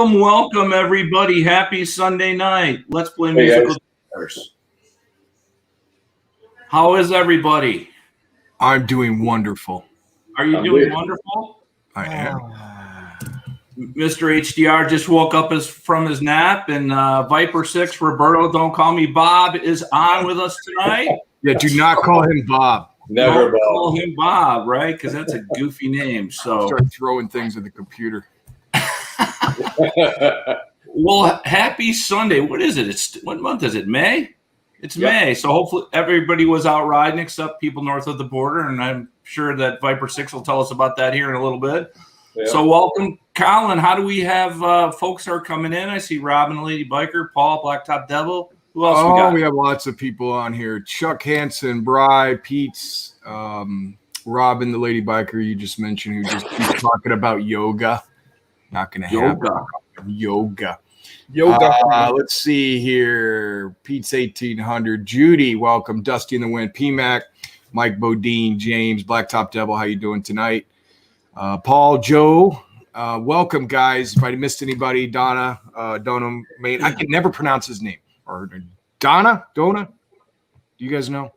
Welcome, everybody. Happy Sunday night. Let's play musical chairs. How is everybody? I'm doing wonderful. Are you doing wonderful? I am. Mr. HDR just woke up from his nap, and Viper 6, Roberto, don't call me Bob, is on with us tonight. Yeah, do not call him Bob. Never call him Bob, right? Because that's a goofy name. So start throwing things at the computer. Well, happy Sunday. What is it? What month is it? May? It's May. So hopefully everybody was out riding except people north of the border. And I'm sure that Viper 6 will tell us about that here in a little bit. Yeah. So welcome, Colin. How do we have folks are coming in? I see Robin, Lady Biker, Paul, Blacktop Devil. Who else we got? We have lots of people on here. Chuck Hansen, Bry, Pete's, Robin, the Lady Biker you just mentioned, who just keeps talking about yoga. Not going to happen. Yoga. Let's see here. Pete's 1800. Judy, welcome. Dusty in the Wind. PMAC, Mike BoDean, James, Blacktop Devil. How you doing tonight? Paul, Joe, welcome, guys. If I missed anybody, Donna, Main. I can never pronounce his name. Or Donna? Do you guys know?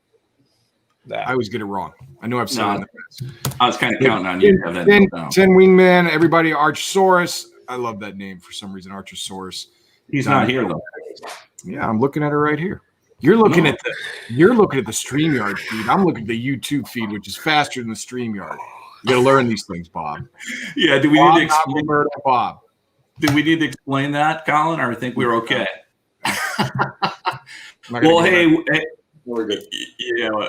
I always get it wrong. I know I've said it in the past. I was kind of counting on you. 10 Wingman, everybody, Archsaurus. I love that name for some reason, Archosaurus. He's not here though. Yeah, I'm looking at her right here. You're looking at the StreamYard feed. I'm looking at the YouTube feed, which is faster than the StreamYard. You got to learn these things, Bob. Yeah, do we need to explain Bob? Do we need to explain that, Colin, or I think we're okay? Well, hey, we're good.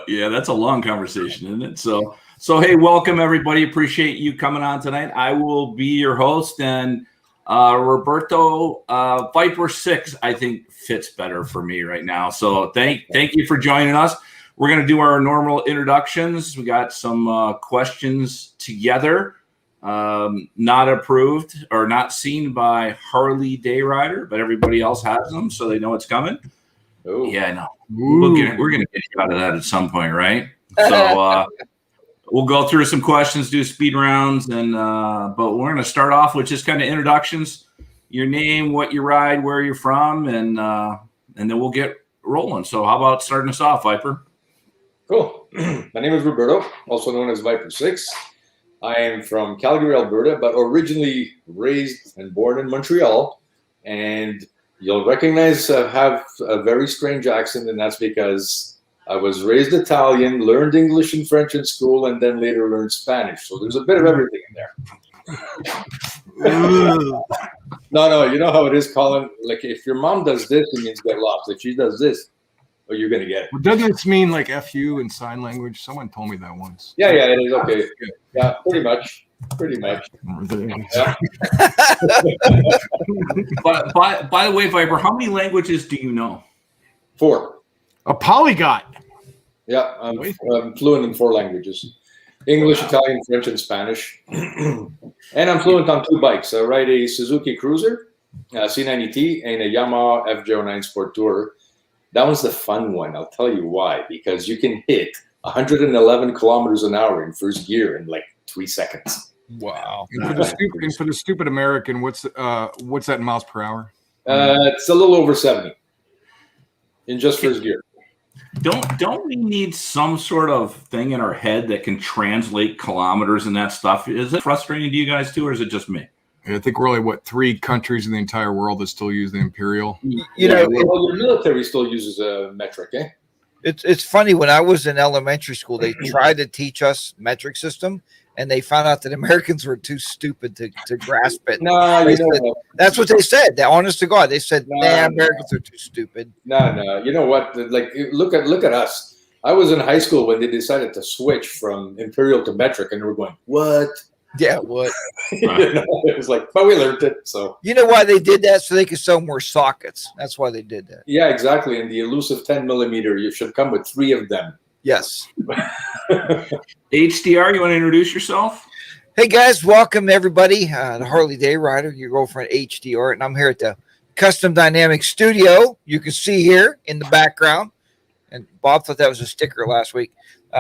Yeah, that's a long conversation, isn't it? So hey, welcome everybody. Appreciate you coming on tonight. I will be your host, and Roberto Viper 6, I think fits better for me right now. So thank you for joining us. We're gonna do our normal introductions. We got some questions together, not approved or not seen by HarleyDayRider, but everybody else has them, so they know it's coming. Oh yeah, I know. We're gonna get you out of that at some point, right? So we'll go through some questions, do speed rounds, and but we're gonna start off with just kind of introductions, your name, what you ride, where you're from, and then we'll get rolling. So how about starting us off, Viper? Cool. My name is Roberto, also known as Viper 6. I am from Calgary, Alberta, but originally raised and born in Montreal, and you'll recognize I have a very strange accent, and that's because I was raised Italian, learned English and French in school, and then later learned Spanish. So there's a bit of everything in there. No, you know how it is, Colin. Like if your mom does this, it means get lost. If she does this, well, you're going to get it. Well, doesn't this mean like F you in sign language? Someone told me that once. Yeah, it is. Okay. Yeah, pretty much. Yeah. But by the way, Viper, how many languages do you know? 4. A polyglot. Yeah, I'm fluent in 4 languages. English, Italian, French, and Spanish. And I'm fluent on 2 bikes. I ride a Suzuki Cruiser, C90T, and a Yamaha FJ09 Sport Tourer. That one's the fun one. I'll tell you why. Because you can hit 111 kilometers an hour in first gear in like 3 seconds. Wow. And for the stupid American, what's that in miles per hour? It's a little over 70. in just first gear. Don't we need some sort of thing in our head that can translate kilometers and that stuff? Is it frustrating to you guys too, or is it just me? I think we're only 3 countries in the entire world that still use the imperial. You know, the military still uses a metric, eh? It's funny, when I was in elementary school, they tried to teach us metric system, and they found out that Americans were too stupid to grasp it. That's what they said. Honest to God, they said, Americans are too stupid. No. You know what? Like, look at us. I was in high school when they decided to switch from imperial to metric, and we're going, what? Yeah, what? It was like, but we learned it. So you know why they did that? So they could sell more sockets. That's why they did that. Yeah, exactly. And the elusive 10 millimeter, you should come with 3 of them. Yes. HDR, you want to introduce yourself? Hey guys, welcome everybody to HarleyDayRider, your girlfriend HDR, and I'm here at the Custom Dynamics Studio. You can see here in the background, and Bob thought that was a sticker last week.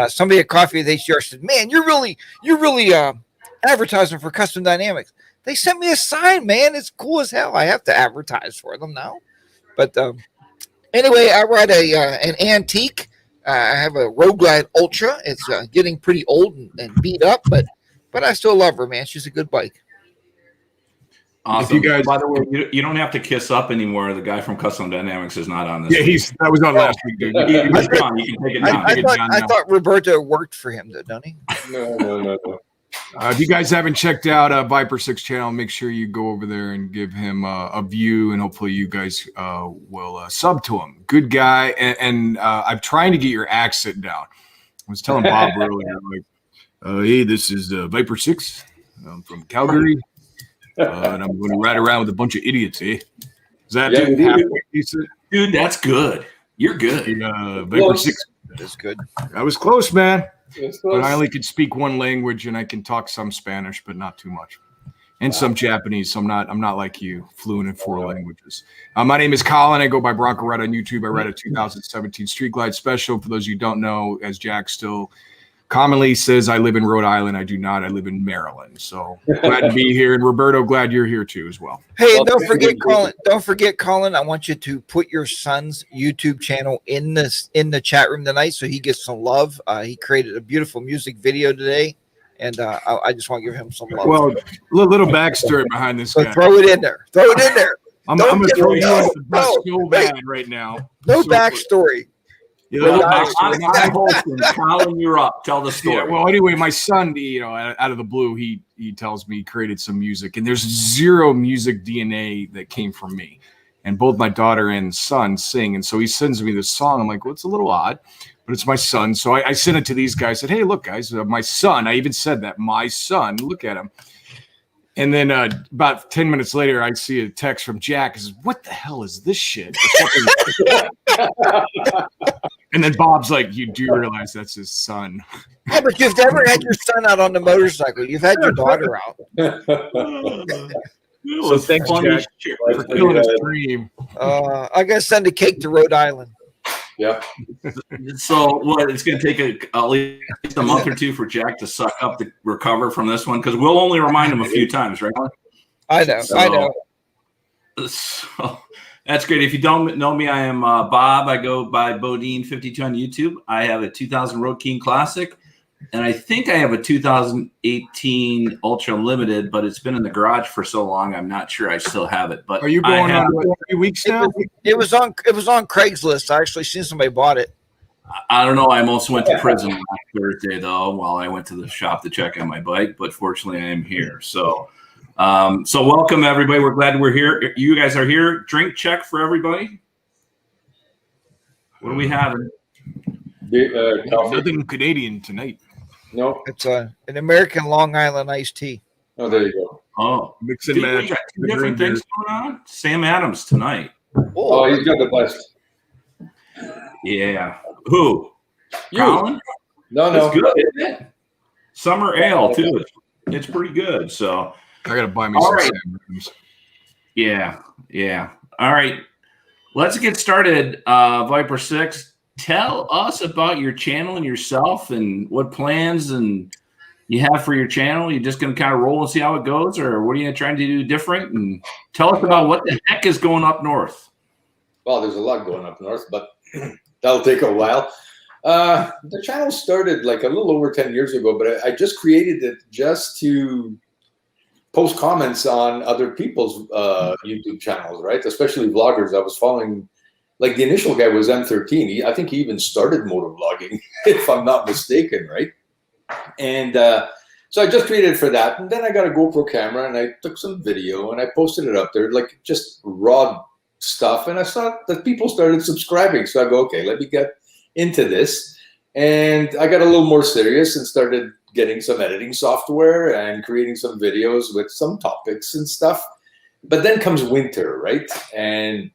Somebody at Coffee with HDR said, "Man, you're really advertising for Custom Dynamics." They sent me a sign, man. It's cool as hell. I have to advertise for them now. But anyway, I ride an antique. I have a Road Glide Ultra. It's getting pretty old and beat up, but I still love her, man. She's a good bike. Awesome. You guys, by the way, you don't have to kiss up anymore. The guy from Custom Dynamics is not on this. Yeah, that was on last week, dude. He's gone. You can take it down. I thought Roberto worked for him, though, don't he? No. If you guys haven't checked out Viper 6 channel, make sure you go over there and give him a view, and hopefully you guys will sub to him. Good guy, and I'm trying to get your accent down. I was telling Bob earlier, like, hey, this is Viper 6. I'm from Calgary, and I'm going to ride around with a bunch of idiots, eh? Is that halfway decent? Dude, that's good. You're good. Viper 6. That's good. I was close, man. But I only could speak one language, and I can talk some Spanish, but not too much, and some Japanese. So I'm not like you, fluent in 4 languages. My name is Colin. I go by Broncoride on YouTube. I ride a 2017 Street Glide Special. For those of you who don't know, as Jack still commonly says, I live in Rhode Island. I do not. I live in Maryland. So glad to be here, and Roberto, glad you're here too as well. Hey, and don't forget, Colin. Don't forget, Colin. I want you to put your son's YouTube channel in the chat room tonight, so he gets some love. He created a beautiful music video today, and I just want to give him some love. Well, little backstory behind this guy. Throw it in there. I'm going to throw you on the bus so bad right now. No backstory. I'm hosting. Colin, you're up. Tell the story. Yeah, well, anyway, my son, out of the blue, he tells me he created some music, and there's 0 music DNA that came from me. And both my daughter and son sing, and so he sends me this song. I'm like, well, it's a little odd, but it's my son. So I sent it to these guys. Said, hey, look, guys, my son. I even said that, my son. Look at him. And then about 10 minutes later, I see a text from Jack. He says, what the hell is this shit? And then Bob's like, you do realize that's his son. Yeah, but you've never had your son out on the motorcycle. You've had your daughter out. So thanks, Jack, for killing his dream. I got to send a cake to Rhode Island. Yeah. So what? It's going to take at least a month or 2 for Jack to suck up to recover from this one, because we'll only remind him a few times, right? I know. So that's great. If you don't know me, I am Bob. I go by BoDean 52 on YouTube. I have a 2000 Road King Classic, and I think I have a 2018 Ultra Limited, but it's been in the garage for so long, I'm not sure I still have it. But are you going on a few weeks now? It was on Craigslist. I actually seen somebody bought it. I don't know. I almost went to prison last Thursday, though, while I went to the shop to check on my bike. But fortunately, I am here. So welcome, everybody. We're glad we're here. You guys are here. Drink check for everybody. What are we having? Nothing Canadian tonight. No. It's an American Long Island iced tea. Oh, there you go. Oh, mix and match. We got 2 different things going on. Sam Adams tonight. Oh, he's got the best. Yeah. Who? You. Colin? No. It's good, isn't it? Summer ale too. It's pretty good. So I gotta buy me some Sam Adams. Yeah. All right. Let's get started. Viper 6. Tell us about your channel and yourself and what plans and you have for your channel. You're just going to kind of roll and see how it goes, or what are you trying to do different? And tell us about what the heck is going up north. Well, there's a lot going up north, but that'll take a while. The channel started like a little over 10 years ago, but I just created it just to post comments on other people's YouTube channels, right? Especially vloggers. I was following, like the initial guy was M13. I think he even started motovlogging, if I'm not mistaken, right? And so I just created it for that. And then I got a GoPro camera and I took some video and I posted it up there, like just raw stuff. And I saw that people started subscribing. So I go, okay, let me get into this. And I got a little more serious and started getting some editing software and creating some videos with some topics and stuff. But then comes winter, right? And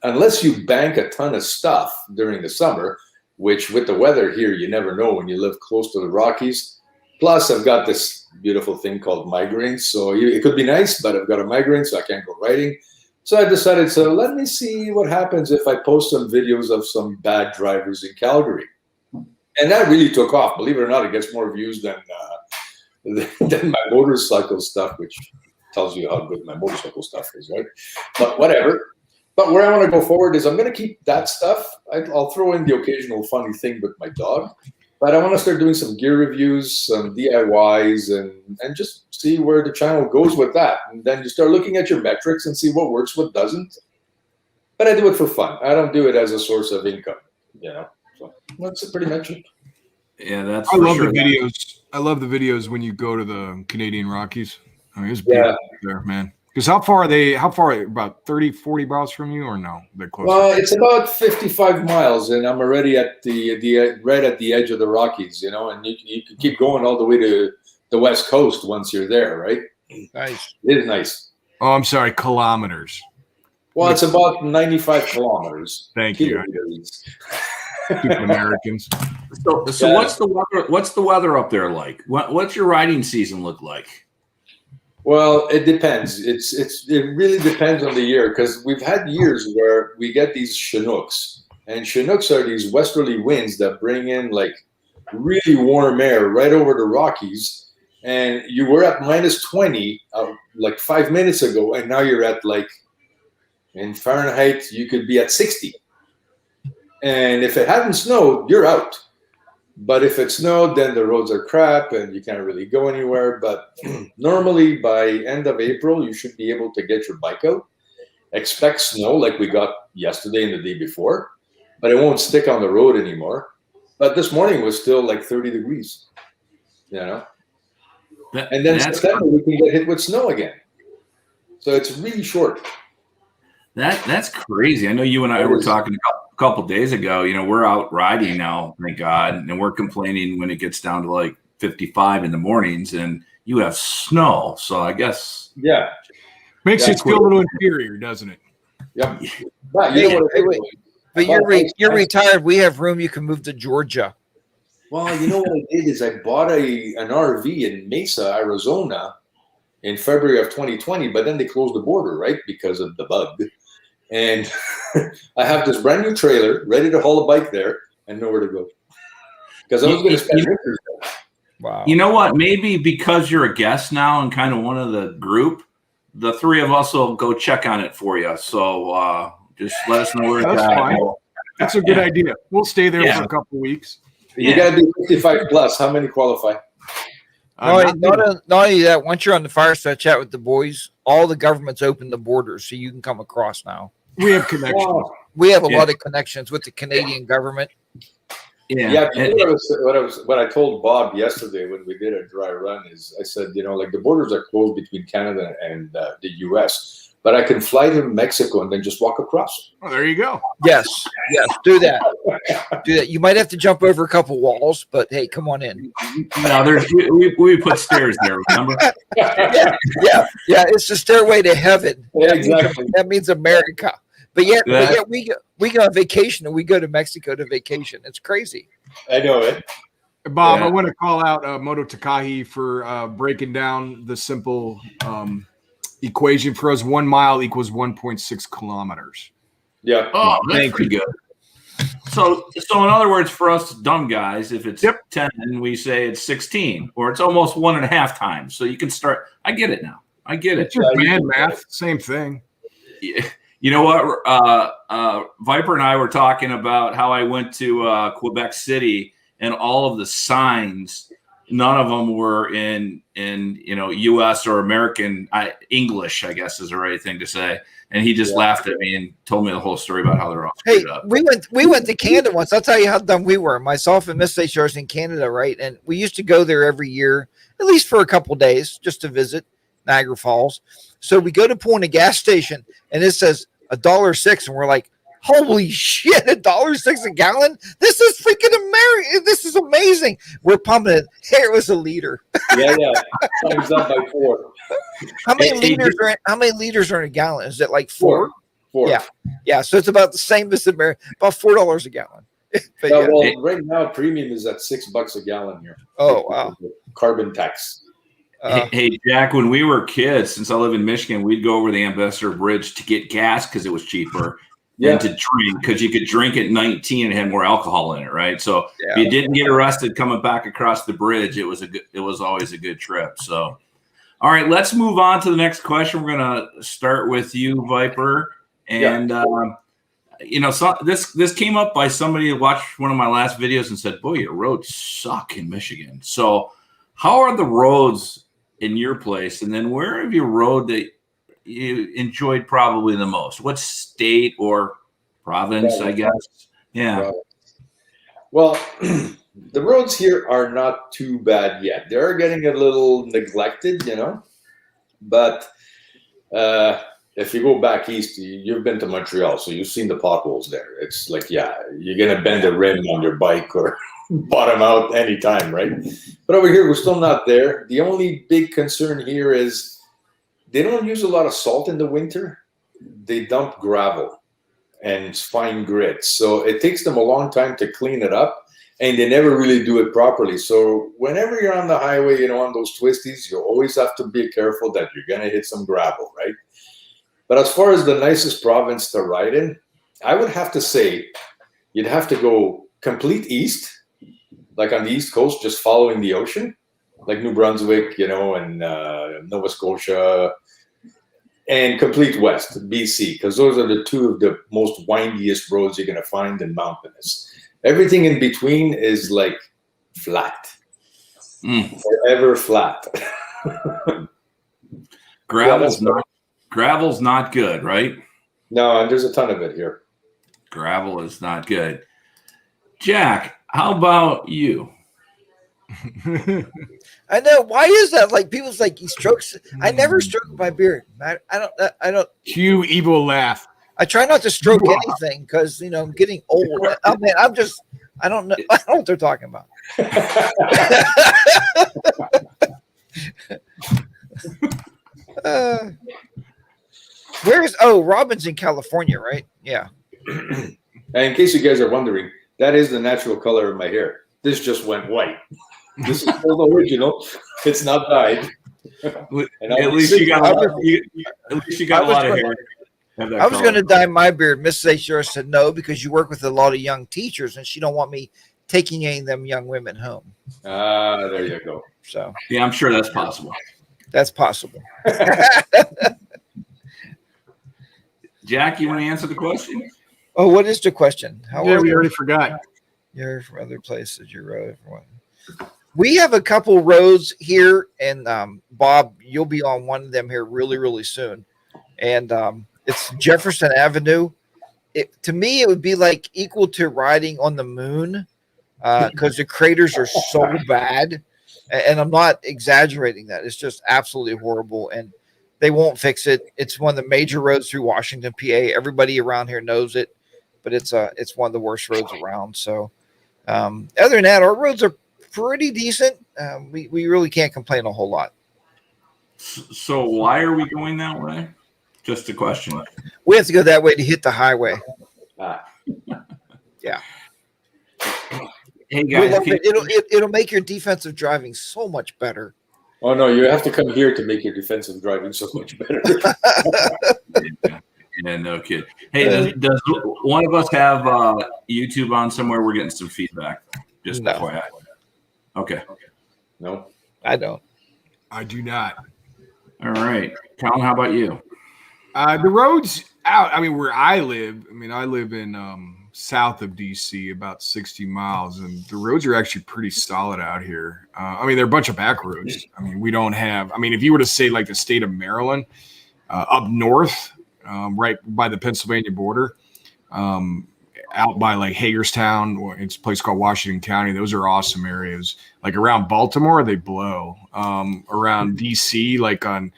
unless you bank a ton of stuff during the summer, which with the weather here, you never know when you live close to the Rockies. Plus, I've got this beautiful thing called migraines. So it could be nice, but I've got a migraine, so I can't go riding. So I decided, so let me see what happens if I post some videos of some bad drivers in Calgary. And that really took off. Believe it or not, it gets more views than my motorcycle stuff, which tells you how good my motorcycle stuff is, right? But whatever. But where I want to go forward is I'm going to keep that stuff. I'll throw in the occasional funny thing with my dog. But I want to start doing some gear reviews, some DIYs, and just see where the channel goes with that. And then you start looking at your metrics and see what works, what doesn't. But I do it for fun. I don't do it as a source of income, you know. So that's pretty much it. Yeah, that's. I love the videos. I love the videos when you go to the Canadian Rockies. I mean, it's beautiful there, man. Because how far are they? How far? About 30, 40 miles from you, or no? They're close. Well, it's about 55 miles, and I'm already at the right at the edge of the Rockies, you know. And you can keep going all the way to the West Coast once you're there, right? Nice. It is nice. Oh, I'm sorry, kilometers. Well, it's about 95 kilometers. Thank you. Stupid Americans. So what's the weather? What's the weather up there like? What's your riding season look like? Well, it depends. It really depends on the year, because we've had years where we get these Chinooks, and Chinooks are these westerly winds that bring in like really warm air right over the Rockies, and you were at minus 20 like 5 minutes ago, and now you're at like in Fahrenheit you could be at 60. And if it hadn't snowed, you're out. But if it snowed, then the roads are crap and you can't really go anywhere. But normally by end of April, you should be able to get your bike out. Expect snow like we got yesterday and the day before, but it won't stick on the road anymore. But this morning was still like 30 degrees, you know? And then September, we can get hit with snow again. So it's really short. That's crazy. I know you and I were talking a couple days ago. You know, we're out riding now, thank God, and we're complaining when it gets down to like 55 in the mornings, and you have snow. So I guess makes you feel a little inferior, doesn't it? Yep. But you know what? But you're retired. We have room. You can move to Georgia. Well, you know what I did is I bought an RV in Mesa, Arizona, in February of 2020. But then they closed the border, right, because of the bug. And I have this brand new trailer ready to haul a bike there and nowhere to go. Because I was going to spend winters there. Wow. You know what? Maybe because you're a guest now and kind of one of the group, the three of us will go check on it for you. So just let us know where it's at. That's a good idea. We'll stay there for a couple of weeks. You got to be 55 plus. How many qualify? Not only that, once you're on the Fireside chat with the boys, all the governments open the borders so you can come across now. We have connections. We have a lot of connections with the Canadian government. Yeah. What I told Bob yesterday when we did a dry run is I said, you know, like the borders are closed between Canada and the U.S., but I can fly to Mexico and then just walk across. Oh, there you go. Yes, do that. Do that. You might have to jump over a couple walls, but hey, come on in. No, we put stairs there, remember? Yeah. It's the stairway to heaven. Yeah, exactly. That means America. But yet we go on vacation and we go to Mexico to vacation. It's crazy. I know it. Bob, I want to call out Moto Takahi for breaking down the simple equation for us. 1 mile equals 1.6 kilometers. Yeah. Oh, that's pretty good. So in other words, for us dumb guys, if it's 10, we say it's 16, or it's almost 1.5 times. So you can start. I get it now. I get it. It's just bad math. Same thing. You know what? Viper and I were talking about how I went to Quebec City, and all of the signs, none of them were in U.S. or American English, I guess is the right thing to say. And he just laughed at me and told me the whole story about how they're all screwed up. We went to Canada once. I'll tell you how dumb we were. Myself and Miss H.R.'s in Canada, right? And we used to go there every year, at least for a couple of days, just to visit Niagara Falls. So we go to pull in a gas station, and it says $1.06, and we're like, holy shit, $1.06 a gallon? This is freaking American. This is amazing. We're pumping it. Here was a liter. Yeah. Times up by 4. How many liters are in a gallon? Is it like 4? 4. Yeah. So it's about the same as America, about $4 a gallon. But Well, right now premium is at $6 a gallon here. Oh wow. Carbon tax. Hey, Jack, when we were kids, since I live in Michigan, we'd go over the Ambassador Bridge to get gas because it was cheaper and to drink because you could drink at 19 and it had more alcohol in it, right? So if you didn't get arrested coming back across the bridge, it was always a good trip. So, all right, let's move on to the next question. We're going to start with you, Viper. And, this came up by somebody who watched one of my last videos and said, boy, your roads suck in Michigan. So how are the roads in your place, and then where have you rode that you enjoyed probably the most? What state or province, I guess? Yeah. Well, the roads here are not too bad yet. They're getting a little neglected, but if you go back east, you've been to Montreal, so you've seen the potholes there. It's like, you're going to bend a rim on your bike or bottom out anytime, right? But over here, we're still not there. The only big concern here is they don't use a lot of salt in the winter. They dump gravel and fine grit. So it takes them a long time to clean it up, and they never really do it properly. So whenever you're on the highway, on those twisties, you always have to be careful that you're going to hit some gravel, right? But as far as the nicest province to ride in, I would have to say you'd have to go complete east, like on the East Coast, just following the ocean, like New Brunswick, and Nova Scotia, and complete west, BC, because those are the two of the most windiest roads you're going to find and mountainous. Everything in between is like flat, forever flat. Gravel's not good, right? No, and there's a ton of it here. Gravel is not good. Jack, how about you? I know. Why is that? Like people's like he strokes. I never stroke my beard. I don't. Cue evil laugh. I try not to stroke anything because I'm getting old. I mean, I don't know. I don't know what they're talking about. Robin's in California, right? Yeah. And in case you guys are wondering, that is the natural color of my hair. This just went white. This is full original. It's not dyed. At least you got a lot of hair. I was going to dye my beard. Mrs. H.R. said no because you work with a lot of young teachers, and she don't want me taking any of them young women home. There you go. So yeah, I'm sure that's possible. That's possible. Jack, you want to answer the question? Oh, what is the question? We already forgot. You're from other places. You rode from one. We have a couple roads here, and Bob, you'll be on one of them here really, really soon. And it's Jefferson Avenue. To me, it would be like equal to riding on the moon because the craters are so bad. And I'm not exaggerating that. It's just absolutely horrible. And they won't fix it. It's one of the major roads through Washington, PA. Everybody around here knows it, but it's one of the worst roads around. So other than that, our roads are pretty decent. We really can't complain a whole lot. So why are we going that way? Just a question. We have to go that way to hit the highway. Yeah. Hey guys, it'll make your defensive driving so much better. Oh no, you have to come here to make your defensive driving so much better. Yeah, no kid. Hey, does one of us have YouTube on somewhere? We're getting some feedback. Just FYI. Okay. No, I don't. I do not. All right, Colin, how about you? The roads out. I mean, where I live. I mean, I live in south of DC, about 60 miles, and the roads are actually pretty solid out here. I mean, they're a bunch of back roads. I mean, we don't have. I mean, if you were to say like the state of Maryland, up north, right by the Pennsylvania border, out by like Hagerstown, it's a place called Washington County. Those are awesome areas. Like around Baltimore, they blow. Around DC, like on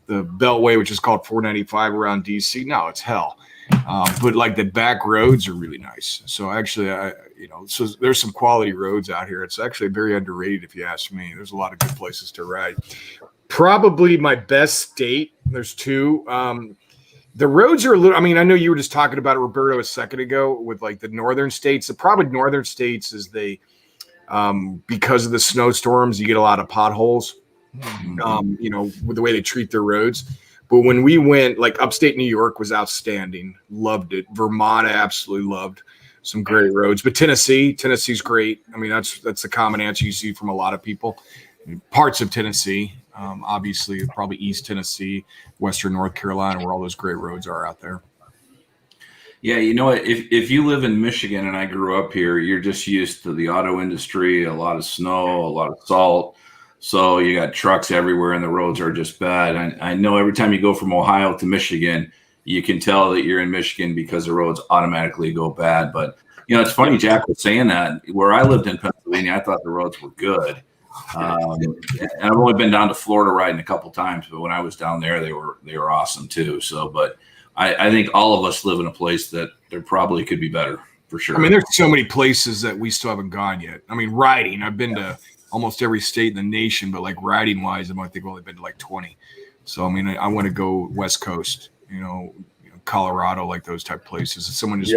the Beltway, which is called 495 around DC, no, it's hell. But like the back roads are really nice. So actually, so there's some quality roads out here. It's actually very underrated if you ask me. There's a lot of good places to ride. Probably my best state. There's two. The roads are a little, I mean, I know you were just talking about it, Roberto, a second ago with like the northern states. The probably northern states is because of the snowstorms, you get a lot of potholes, with the way they treat their roads. But when we went, like upstate New York was outstanding. Loved it. Vermont, I absolutely loved. Some great roads. But Tennessee's great. I mean, that's the common answer you see from a lot of people. Parts of Tennessee. Obviously, probably East Tennessee, Western North Carolina, where all those great roads are out there. Yeah, you know what? If you live in Michigan and I grew up here, you're just used to the auto industry, a lot of snow, a lot of salt. So you got trucks everywhere and the roads are just bad. I know every time you go from Ohio to Michigan, you can tell that you're in Michigan because the roads automatically go bad. But, it's funny, Jack was saying that. Where I lived in Pennsylvania, I thought the roads were good. And I've only been down to Florida riding a couple times, but when I was down there, they were awesome too. So, but I think all of us live in a place that there probably could be better for sure. I mean, there's so many places that we still haven't gone yet. I mean, riding, I've been to almost every state in the nation, but like riding wise, I think I've only been to like 20. So, I mean, I want to go West Coast, Colorado, like those type places. And someone just,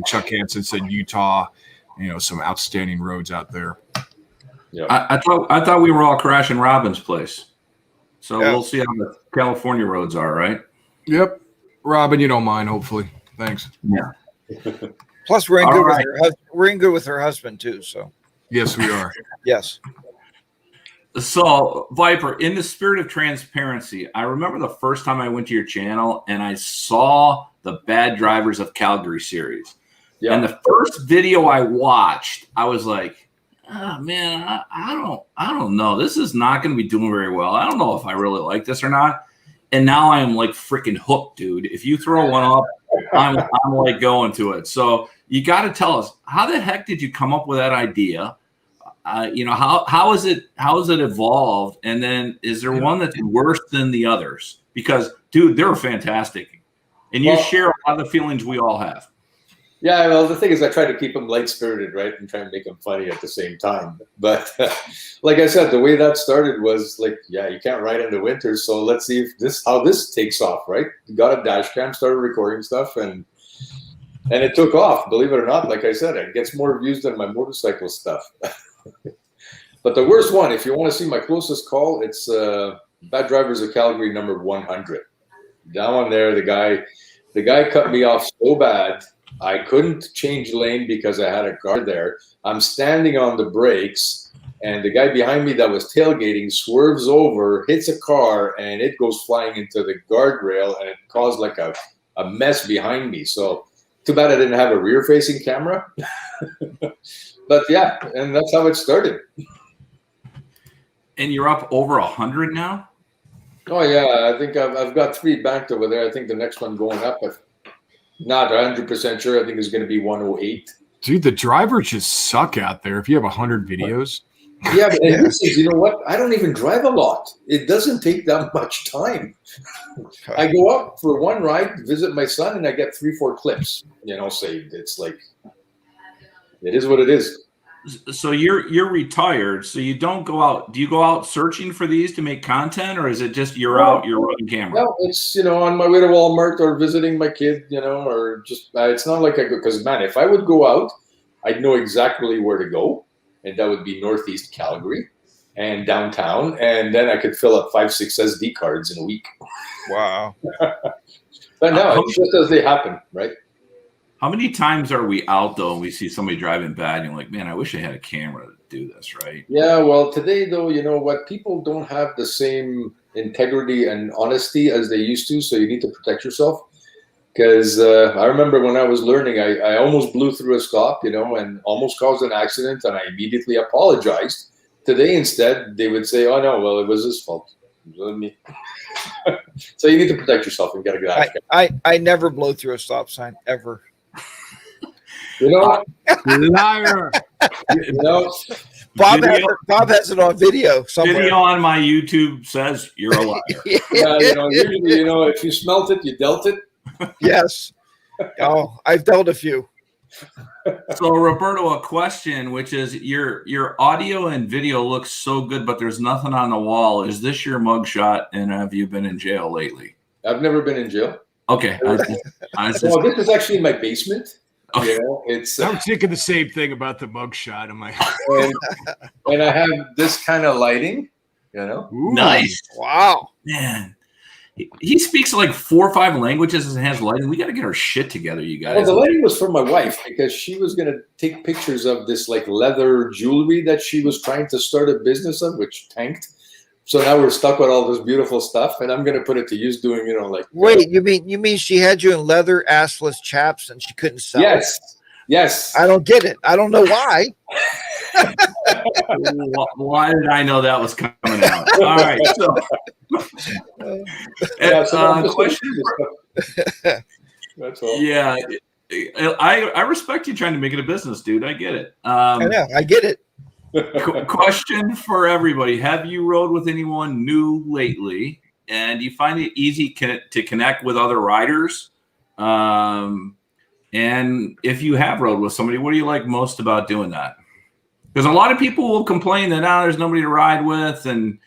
Chuck Hansen said Utah, some outstanding roads out there. Yeah. I thought we were all crashing Robin's place. So we'll see how the California roads are, right? Yep. Robin, you don't mind, hopefully. Thanks. Yeah. Plus, we're in good with her. We're in good with her husband too. So yes, we are. Yes. So Viper, in the spirit of transparency, I remember the first time I went to your channel and I saw the Bad Drivers of Calgary series. Yeah. And the first video I watched, I was like, oh, man, I don't know. This is not going to be doing very well. I don't know if I really like this or not. And now I am like freaking hooked, dude. If you throw one up, I'm like going to it. So you got to tell us, how the heck did you come up with that idea? How is it evolved? And then is there one that's worse than the others? Because, dude, they're fantastic. And you share a lot of the feelings we all have. Yeah, well, the thing is I try to keep them light-spirited, right, and try and make them funny at the same time. But like I said, the way that started was like, you can't ride in the winter, so let's see how this takes off, right? Got a dash cam, started recording stuff, and it took off, believe it or not. Like I said, it gets more views than my motorcycle stuff. But the worst one, if you want to see my closest call, it's Bad Drivers of Calgary number 100. Down on there, the guy cut me off so bad, I couldn't change lane because I had a car there. I'm standing on the brakes, and the guy behind me that was tailgating swerves over, hits a car, and it goes flying into the guardrail, and it caused like a mess behind me. So too bad I didn't have a rear-facing camera. But yeah, and that's how it started. And you're up over 100 now? Oh yeah, I think I've got 3 banked over there. I think the next one going up, not 100% sure. I think it's going to be 108. Dude, the drivers just suck out there. If you have 100 videos. Yeah, but you know what? I don't even drive a lot. It doesn't take that much time. I go up for one ride, visit my son, and I get 3-4 clips, saved. It's like, it is what it is. So you're retired, so you don't go out. Do you go out searching for these to make content, or is it just you're running camera? No, it's on my way to Walmart or visiting my kid, or just it's not like I go, because man, if I would go out, I'd know exactly where to go, and that would be Northeast Calgary and downtown, and then I could fill up 5-6 SD cards in a week. Wow. But no, it's just as they happen, right? How many times are we out, though, and we see somebody driving bad, and you're like, man, I wish I had a camera to do this, right? Yeah, well, today, though, you know what? People don't have the same integrity and honesty as they used to, so you need to protect yourself. Because I remember when I was learning, I almost blew through a stop, and almost caused an accident, and I immediately apologized. Today, instead, they would say, "Oh no, well, it was his fault." So you need to protect yourself and get a good outfit. I never blow through a stop sign ever. Liar. Bob has it on video somewhere. Video on my YouTube says you're a liar. Usually, if you smelt it, you dealt it. Yes. Oh, I've dealt a few. So, Roberto, a question, which is your audio and video looks so good, but there's nothing on the wall. Is this your mugshot, and have you been in jail lately? I've never been in jail. Okay. This is actually in my basement. Okay. I'm thinking the same thing about the mugshot. And I have this kind of lighting, Ooh. Nice. Wow. Man. He speaks like 4 or 5 languages and has lighting. We got to get our shit together, you guys. Well, the lighting was for my wife because she was going to take pictures of this like leather jewelry that she was trying to start a business of, which tanked. So now we're stuck with all this beautiful stuff, and I'm going to put it to use doing, Wait, you mean she had you in leather assless chaps and she couldn't sell? Yes. I don't get it. I don't know why. Why did I know that was coming out? All right. So, question. That's all. Yeah. I respect you trying to make it a business, dude. I get it. I know. I get it. Question for everybody. Have you rode with anyone new lately? And do you find it easy to connect with other riders? And if you have rode with somebody, what do you like most about doing that? Because a lot of people will complain that there's nobody to ride with, and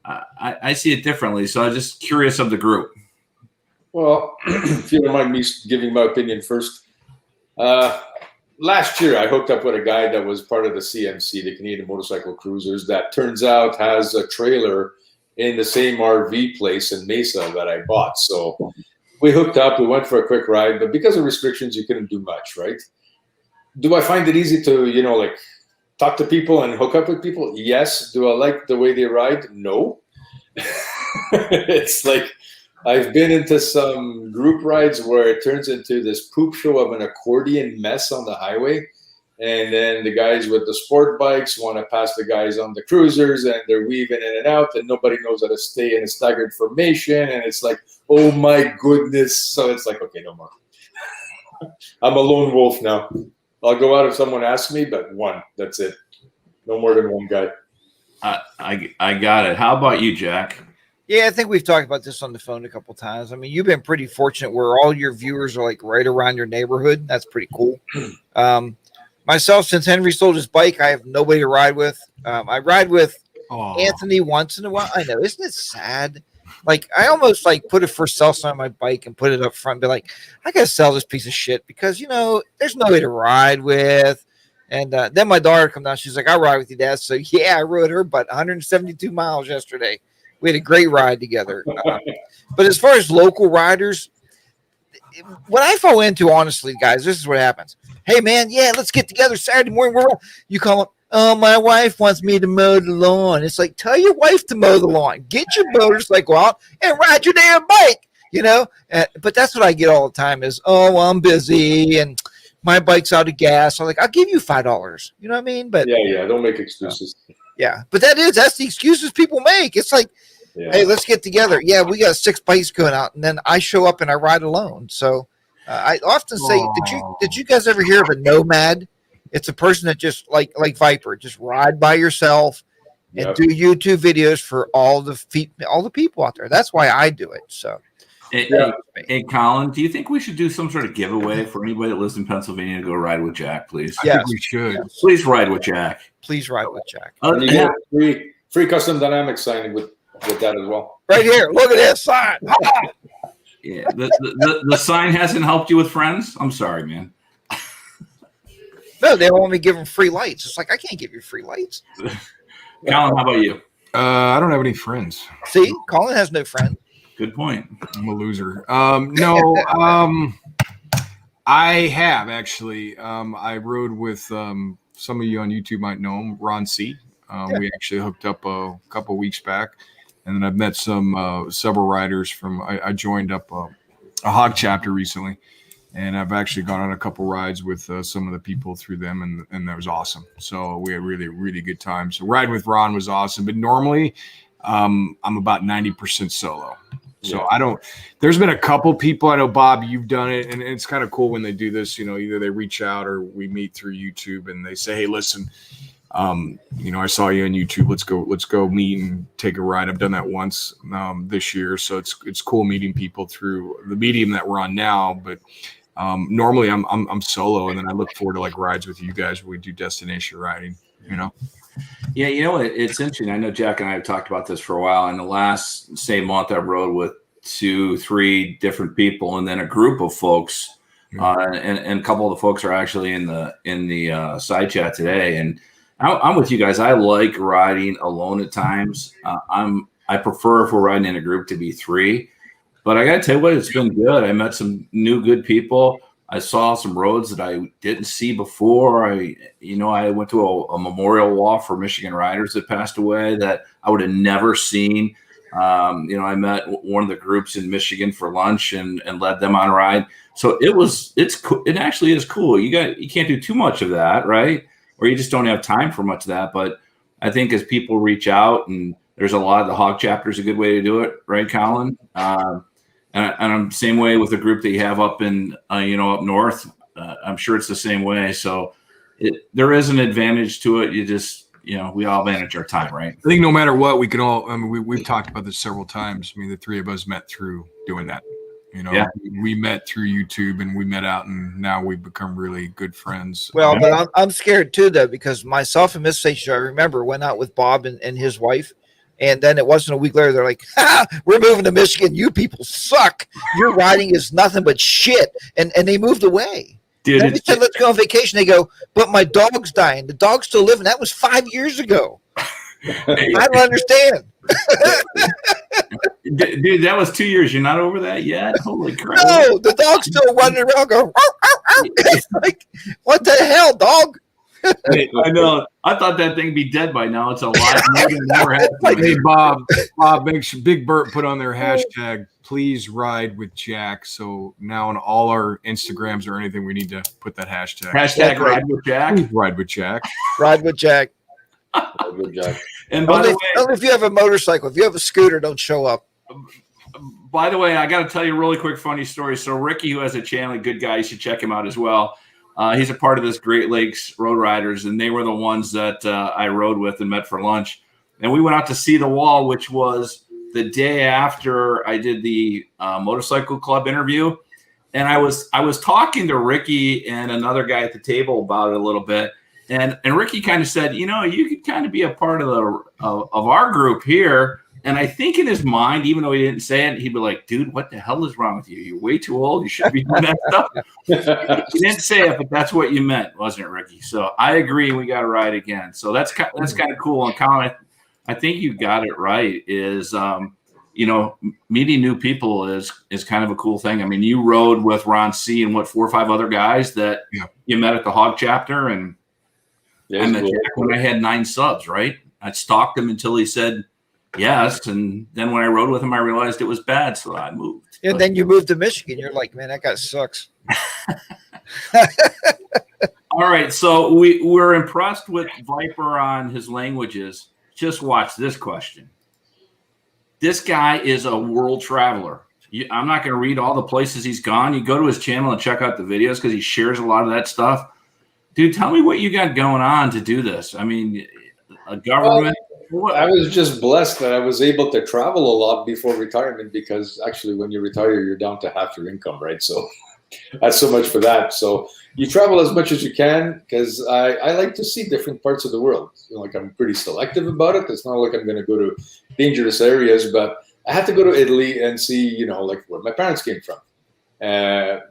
I see it differently. So I'm just curious of the group. Well, if you don't mind me giving my opinion first. Last year, I hooked up with a guy that was part of the CMC, the Canadian Motorcycle Cruisers, that turns out has a trailer in the same RV place in Mesa that I bought. So we hooked up, we went for a quick ride, but because of restrictions, you couldn't do much, right? Do I find it easy to, talk to people and hook up with people? Yes. Do I like the way they ride? No. It's like I've been into some group rides where it turns into this poop show of an accordion mess on the highway. And then the guys with the sport bikes want to pass the guys on the cruisers, and they're weaving in and out, and nobody knows how to stay in a staggered formation. And it's like, oh my goodness. So it's like, okay, no more. I'm a lone wolf now. I'll go out if someone asks me, but one, that's it. No more than one guy. I got it. How about you, Jack? Yeah, I think we've talked about this on the phone a couple of times. I mean, you've been pretty fortunate where all your viewers are like right around your neighborhood. That's pretty cool. Myself, since Henry sold his bike, I have nobody to ride with. I ride with Anthony once in a while. I know, isn't it sad? Like, I almost like put a for sale sign on my bike and put it up front and be like, I got to sell this piece of shit because, there's nobody to ride with. And then my daughter come down. She's like, I'll ride with you, Dad. So, yeah, I rode her, but 172 miles yesterday. We had a great ride together. But as far as local riders, what I fall into, honestly, guys, this is what happens. Hey, man, yeah, let's get together Saturday morning. You call them, oh, my wife wants me to mow the lawn. It's like, tell your wife to mow the lawn. Get your motorcycle out and ride your damn bike, But that's what I get all the time is, oh, I'm busy and my bike's out of gas. I'm like, I'll give you $5. You know what I mean? But yeah, don't make excuses. Yeah, but that's the excuses people make. It's like, hey, let's get together. Yeah, we got 6 bikes going out, and then I show up and I ride alone. So I often say, did you guys ever hear of a nomad? It's a person that just like Viper, just ride by yourself and do YouTube videos for all the people out there. That's why I do it. So. Hey, Colin, do you think we should do some sort of giveaway for anybody that lives in Pennsylvania to go ride with Jack, please? I think we should. Yes. Please ride with Jack. Please ride with Jack. And you get a free custom dynamic signing with that as well. Right here. Look at this sign. Yeah, the sign hasn't helped you with friends? I'm sorry, man. No, they want me to give them free lights. It's like, I can't give you free lights. Colin, how about you? I don't have any friends. See, Colin has no friends. Good point. I'm a loser. No, I have actually. I rode with some of you on YouTube might know him, Ron C. We actually hooked up a couple weeks back, and then I've met several riders from. I joined up hog chapter recently, and I've actually gone on a couple rides with some of the people through them, and that was awesome. So we had really good time. So riding with Ron was awesome. But normally, I'm about 90% solo. So I don't. There's been a couple people, I know, Bob, you've done it, and it's kind of cool when they do this. Either they reach out or we meet through YouTube, and they say, "Hey, listen, I saw you on YouTube. Let's go meet and take a ride." I've done that once this year, so it's cool meeting people through the medium that we're on now. But normally I'm solo, and then I look forward to like rides with you guys where we do destination riding. Yeah, it's interesting. I know Jack and I have talked about this for a while. In the last, say, month, I've rode with 2-3 different people, and then a group of folks, and a couple of the folks are actually in the side chat today. And I'm with you guys. I like riding alone at times. I prefer if we're riding in a group to be 3. But I got to tell you what, it's been good. I met some new good people. I saw some roads that I didn't see before. I went to a memorial wall for Michigan riders that passed away that I would have never seen. I met one of the groups in Michigan for lunch and led them on a ride. So it actually is cool. You can't do too much of that, right? Or you just don't have time for much of that. But I think as people reach out, and there's a lot of the hog chapter is a good way to do it, right, Colin? And I'm the same way with the group that you have up in, up north. I'm sure it's the same way. So there is an advantage to it. You just, we all manage our time, right? I think no matter what, we can all, we've talked about this several times. The 3 of us met through doing that. We met through YouTube, and we met out, and now we've become really good friends. Well, but I'm scared too, though, because myself and Miss Station, I remember, went out with Bob and his wife. And then it wasn't a week later, they're like, we're moving to Michigan. You people suck. Your riding is nothing but shit. And they moved away. Dude, then we said, let's go on vacation. They go, but my dog's dying. The dog's still living. That was 5 years ago. I don't understand. Dude, that was 2 years. You're not over that yet? Holy crap. No, the dog's still running around going, it's like, what the hell, dog? I know. I thought that thing be dead by now. It's alive. Hey, Bob, make sure Big Bert put on their hashtag, please ride with Jack. So now on all our Instagrams or anything, we need to put that hashtag. Hashtag ride with Jack. Please ride with Jack. Ride with Jack. Ride with Jack. And by the way, only if you have a motorcycle. If you have a scooter, don't show up. By the way, I got to tell you a really quick funny story. So Ricky, who has a channel, a good guy, you should check him out as well. He's a part of this Great Lakes Road Riders, and they were the ones that I rode with and met for lunch. And we went out to see the wall, which was the day after I did the motorcycle club interview. And I was talking to Ricky and another guy at the table about it a little bit. And Ricky kind of said, you could kind of be a part of our group here. And I think in his mind, even though he didn't say it, he'd be like, dude, what the hell is wrong with you? You're way too old. You should be doing that stuff. He didn't say it, but that's what you meant, wasn't it, Ricky? So I agree. We got to ride again. So that's kind of cool. And Colin, I think you got it right, is, meeting new people is kind of a cool thing. I mean, you rode with Ron C. and 4 or 5 other guys that you met at the hog chapter. And I met Jack when I had 9 subs, right? I stalked him until he said yes, and then when I rode with him, I realized it was bad, so I moved. And then you moved to Michigan. You're like, man, that guy sucks. All right, so we're impressed with Viper on his languages. Just watch this question. This guy is a world traveler. I'm not going to read all the places he's gone. You go to his channel and check out the videos because he shares a lot of that stuff. Dude, tell me what you got going on to do this. I mean, a government. I was just blessed that I was able to travel a lot before retirement, because actually when you retire, you're down to half your income, right? So that's so much for that. So you travel as much as you can, because I like to see different parts of the world. I'm pretty selective about it. It's not like I'm going to go to dangerous areas, but I had to go to Italy and see, like where my parents came from.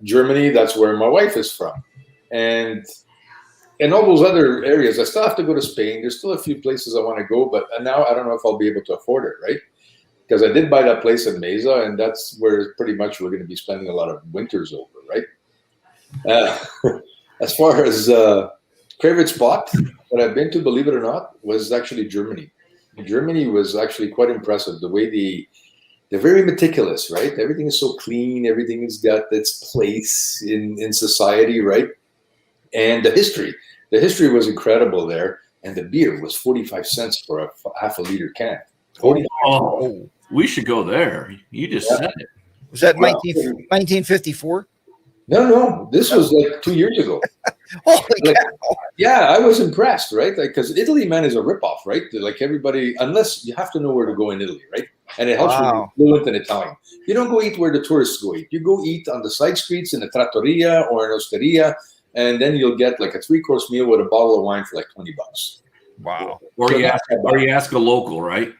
Germany, that's where my wife is from. And all those other areas, I still have to go to Spain. There's still a few places I want to go, but now I don't know if I'll be able to afford it, right? Because I did buy that place in Mesa, and that's where pretty much we're going to be spending a lot of winters over, right? As far as favorite spot that I've been to, believe it or not, was actually Germany. Germany was actually quite impressive. The way they're very meticulous, right? Everything is so clean. Everything has got its place in society, right? And the history was incredible there. And the beer was 45 cents for a half a liter can. Oh, we should go there. You just said it. Was that 1954? No. This was like 2 years ago. Holy cow. Yeah, I was impressed, right? Like, because Italy, man, is a ripoff, right? Like everybody, unless you have to know where to go in Italy, right? And it helps you be fluent in Italian. You don't go eat where the tourists go eat. You go eat on the side streets in a trattoria or an osteria, and then you'll get like a 3-course meal with a bottle of wine for like $20. Wow. Or you ask a local, right?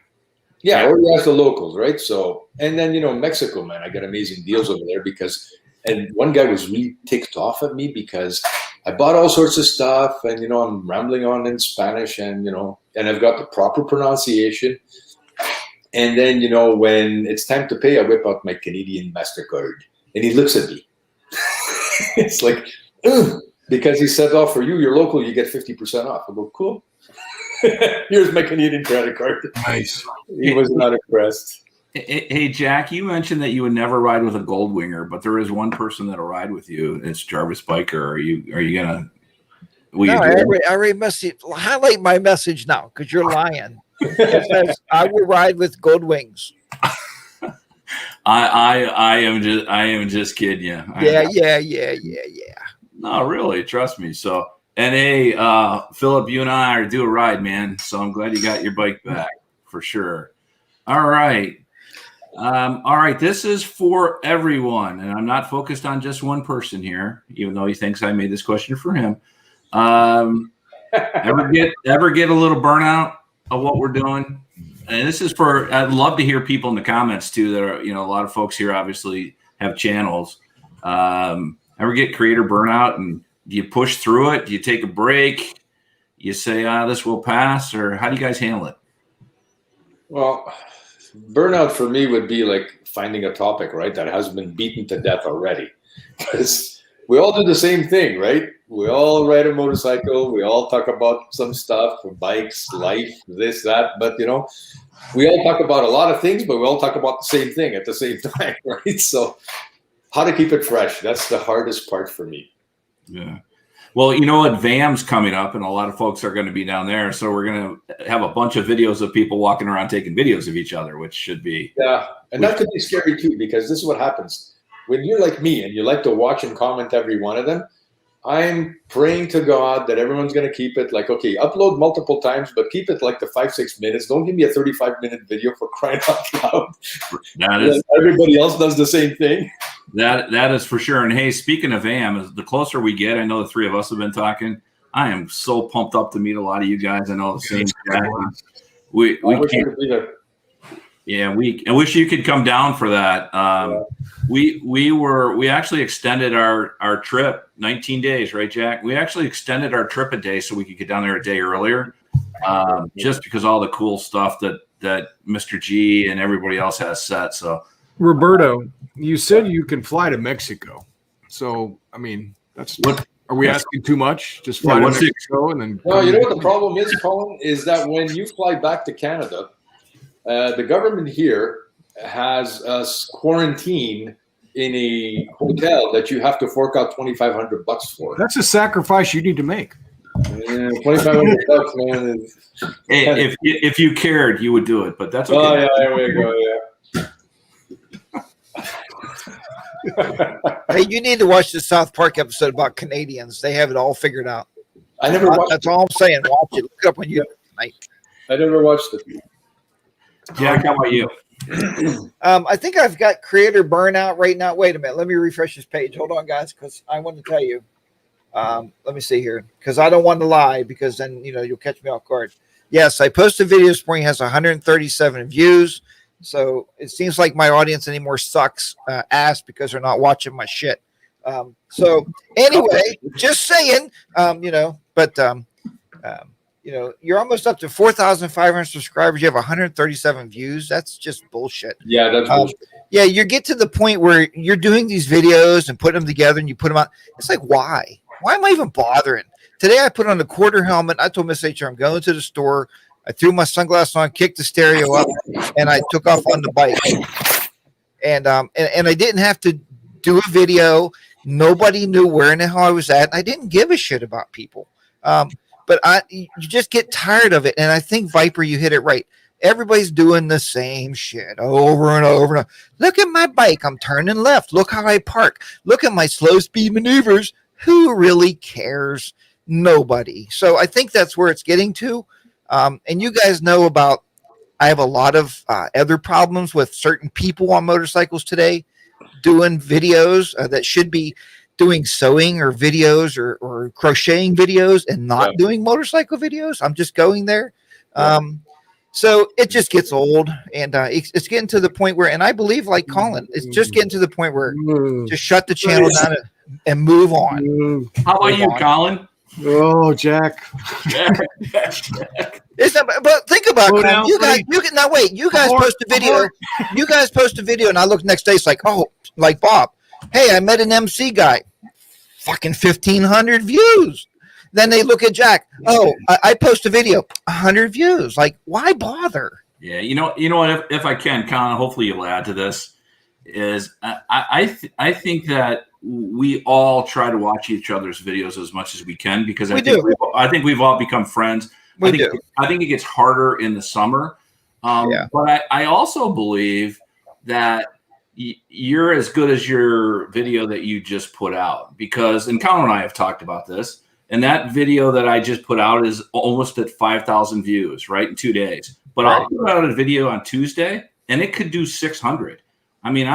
Yeah, or you ask the locals, right? So, and then, Mexico, man, I got amazing deals over there and one guy was really ticked off at me because I bought all sorts of stuff and, I'm rambling on in Spanish and, and I've got the proper pronunciation. And then, when it's time to pay, I whip out my Canadian MasterCard and he looks at me. It's like, ugh, because he said, oh, for you're local, you get 50% off. I go, cool. Here's my Canadian credit card. Nice. He was not impressed. Hey, Jack, you mentioned that you would never ride with a Goldwinger, but there is one person that'll ride with you. It's Jarvis Biker. Are you gonna? I already highlight my message now because you're lying. It says, I will ride with gold wings. I am just kidding you. Yeah. No, really, trust me. So, and hey, Philip, you and I are due a ride, man. So I'm glad you got your bike back for sure. All right. This is for everyone, and I'm not focused on just one person here, even though he thinks I made this question for him. Ever get a little burnout of what we're doing? And this is for, I'd love to hear people in the comments too. That are, a lot of folks here obviously have channels. Ever get creator burnout, and do you push through it? Do you take a break? You say, this will pass, or how do you guys handle it? Well, burnout for me would be like finding a topic, right, that has been beaten to death already. Because we all do the same thing, right? We all ride a motorcycle. We all talk about some stuff, bikes, life, this, that. But, we all talk about a lot of things, but we all talk about the same thing at the same time, right? So how to keep it fresh, that's the hardest part for me. Yeah. Well, VAM's coming up, and a lot of folks are going to be down there. So we're going to have a bunch of videos of people walking around taking videos of each other, which should be. Yeah. And that could be scary too, because this is what happens. When you're like me and you like to watch and comment every one of them, I'm praying to God that everyone's going to keep it like, okay, upload multiple times, but keep it like the 5-6 minutes. Don't give me a 35-minute video for crying out loud. Everybody else does the same thing. That is for sure. And hey, speaking of VAM, the closer we get, I know the three of us have been talking. I am so pumped up to meet a lot of you guys. I know the same. We can't. Yeah, I wish you could come down for that. We actually extended our trip 19 days, right, Jack? We actually extended our trip a day so we could get down there a day earlier, just because all the cool stuff that Mr. G and everybody else has set. So, Roberto, you said you can fly to Mexico. So, I mean, are we asking too much? Just fly to Mexico and then. No, you know what the problem is, Colin, is that when you fly back to Canada, the government here has us quarantined in a hotel that you have to fork out $2,500 for. That's a sacrifice you need to make. Yeah, $2,500, man. Hey, if you cared, you would do it, but that's okay. Oh yeah, there we go. Yeah. Hey, you need to watch the South Park episode about Canadians. They have it all figured out. I never watched. That's all I'm saying. Watch it. Look it up on YouTube tonight. I never watched it. Jack, how about you? I think I've got creator burnout right now. Wait a minute. Let me refresh this page. Hold on, guys, because I want to tell you. Let me see here, because I don't want to lie, because then you'll catch me off guard. Yes, I posted video this morning, has 137 views. So it seems like my audience anymore sucks ass because they're not watching my shit. So anyway, just saying, you're almost up to 4,500 subscribers. You have 137 views. That's just bullshit. Yeah, that's bullshit. Yeah, you get to the point where you're doing these videos and putting them together and you put them out. It's like, why? Why am I even bothering? Today I put on a quarter helmet. I told Miss HR I'm going to the store. I threw my sunglasses on, kicked the stereo up, and I took off on the bike. and I didn't have to do a video. Nobody knew where in the hell I was at. I didn't give a shit about people. But you just get tired of it. And I think, Viper, you hit it right. Everybody's doing the same shit over and over and over. Look at my bike. I'm turning left. Look how I park. Look at my slow speed maneuvers. Who really cares? Nobody. So I think that's where it's getting to. And you guys know I have a lot of other problems with certain people on motorcycles today doing videos that should be doing sewing or videos or crocheting videos and not doing motorcycle videos. I'm just going there. So it just gets old, and it's getting to the point where, and I believe, like Colin, it's just getting to the point where just shut the channel down and move on. How about you, Colin? Oh, Jack. But think about it. You guys post a video. You guys post a video, and I look next day. It's like, oh, like Bob. Hey, I met an MC guy. Fucking 1,500 views. Then they look at Jack. Oh, I post a video. 100 views. Like, why bother? Yeah, you know what? If I can, Colin, hopefully you'll add to this. Is I think that we all try to watch each other's videos as much as we can because I think we've all become friends. I think it gets harder in the summer. But I also believe that you're as good as your video that you just put out because, and Colin and I have talked about this, and that video that I just put out is almost at 5,000 views, right, in 2 days. But I'll put out a video on Tuesday, and it could do 600. I mean,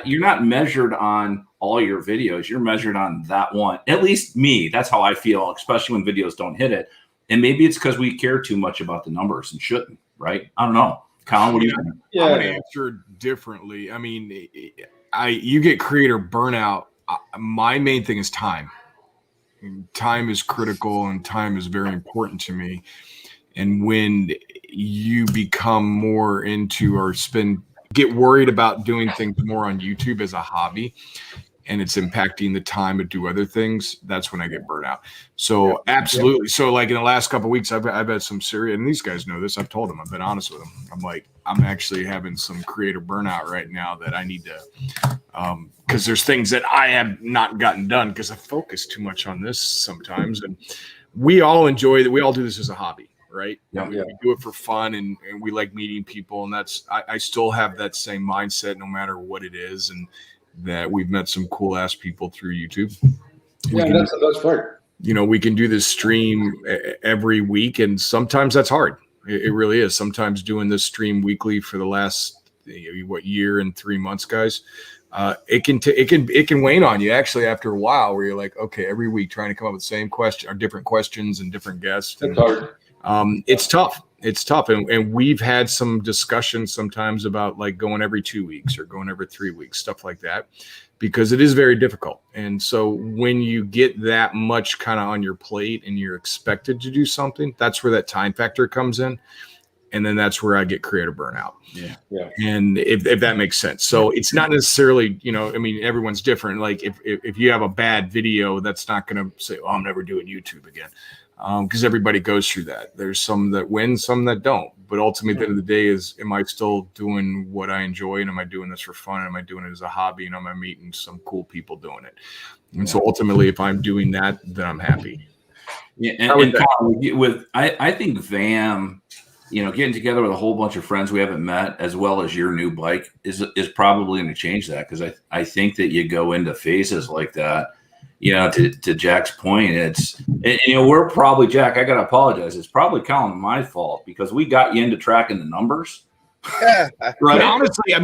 you're not measured on all your videos. You're measured on that one. At least me. That's how I feel, especially when videos don't hit it. And maybe it's because we care too much about the numbers and shouldn't, right? I don't know. Colin, what do you think? Yeah. I'm going to answer differently. I mean, you get creator burnout. My main thing is time. Time is critical and time is very important to me. And when you become more into or get worried about doing things more on YouTube as a hobby and it's impacting the time to do other things, that's when I get burnt out. So absolutely. So like in the last couple of weeks, I've had some serious, and these guys know this. I've told them, I've been honest with them. I'm like, I'm actually having some creative burnout right now that I need to, because there's things that I have not gotten done because I focus too much on this sometimes. And we all enjoy that. We all do this as a hobby. Right. We do it for fun and we like meeting people. And I still have that same mindset no matter what it is. And that we've met some cool ass people through YouTube. That's the best part. We can do this stream every week. And sometimes that's hard. It really is. Sometimes doing this stream weekly for the last, year and 3 months, guys, it can wane on you actually after a while where you're like, okay, every week trying to come up with the same question or different questions and different guests. That's hard. It's tough. It's tough. And we've had some discussions sometimes about like going every 2 weeks or going every 3 weeks, stuff like that, because it is very difficult. And so when you get that much kind of on your plate and you're expected to do something, that's where that time factor comes in. And then that's where I get creative burnout. Yeah. And if that makes sense. So it's not necessarily, everyone's different. Like if you have a bad video, that's not going to say, oh, I'm never doing YouTube again. Because everybody goes through that. There's some that win, some that don't. But ultimately, at the end of the day is, am I still doing what I enjoy? And am I doing this for fun? And am I doing it as a hobby? And am I meeting some cool people doing it? And so ultimately, if I'm doing that, then I'm happy. Yeah, and I think VAM, getting together with a whole bunch of friends we haven't met, as well as your new bike, is probably going to change that. Because I think that you go into phases like that. To Jack's point, we're probably, Jack, I got to apologize. It's probably Colin my fault because we got you into tracking the numbers. Right. But honestly, I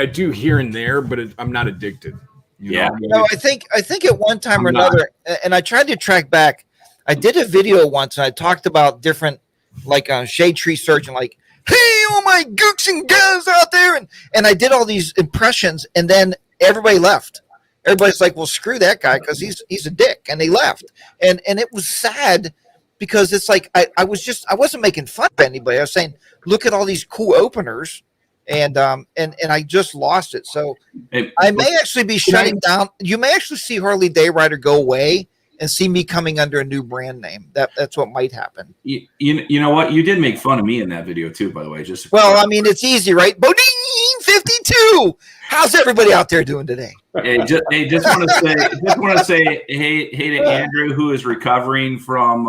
do here and there, but I'm not addicted. I think at one time or another, and I tried to track back. I did a video once and I talked about different, like shade tree search and like, hey, all my gooks and guys out there. And I did all these impressions and then everybody left. Everybody's like, well, screw that guy because he's a dick. And they left. And it was sad because it's like I wasn't making fun of anybody. I was saying, look at all these cool openers. And I just lost it. So I may actually be shutting down. You may actually see HarleyDayRider go away and see me coming under a new brand name. That's what might happen. You know what? You did make fun of me in that video too, by the way. Well, I mean, it's easy, right? BoDean 52. How's everybody out there doing today? Just want to say, hey to Andrew, who is recovering from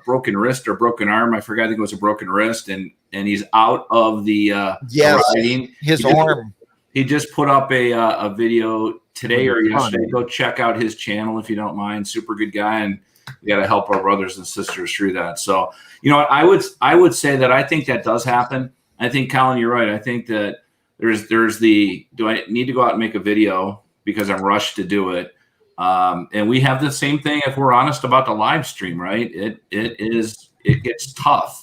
broken wrist or broken arm. I forgot. I think it was a broken wrist, and he's out of the riding. His arm. He just put up a video today or yesterday. Go check out his channel if you don't mind. Super good guy, and we got to help our brothers and sisters through that. So, you know, I would say that I think that does happen. I think, Colin, you're right. I think that there's do I need to go out and make a video because I'm rushed to do it? And we have the same thing if we're honest about the live stream, right? It gets tough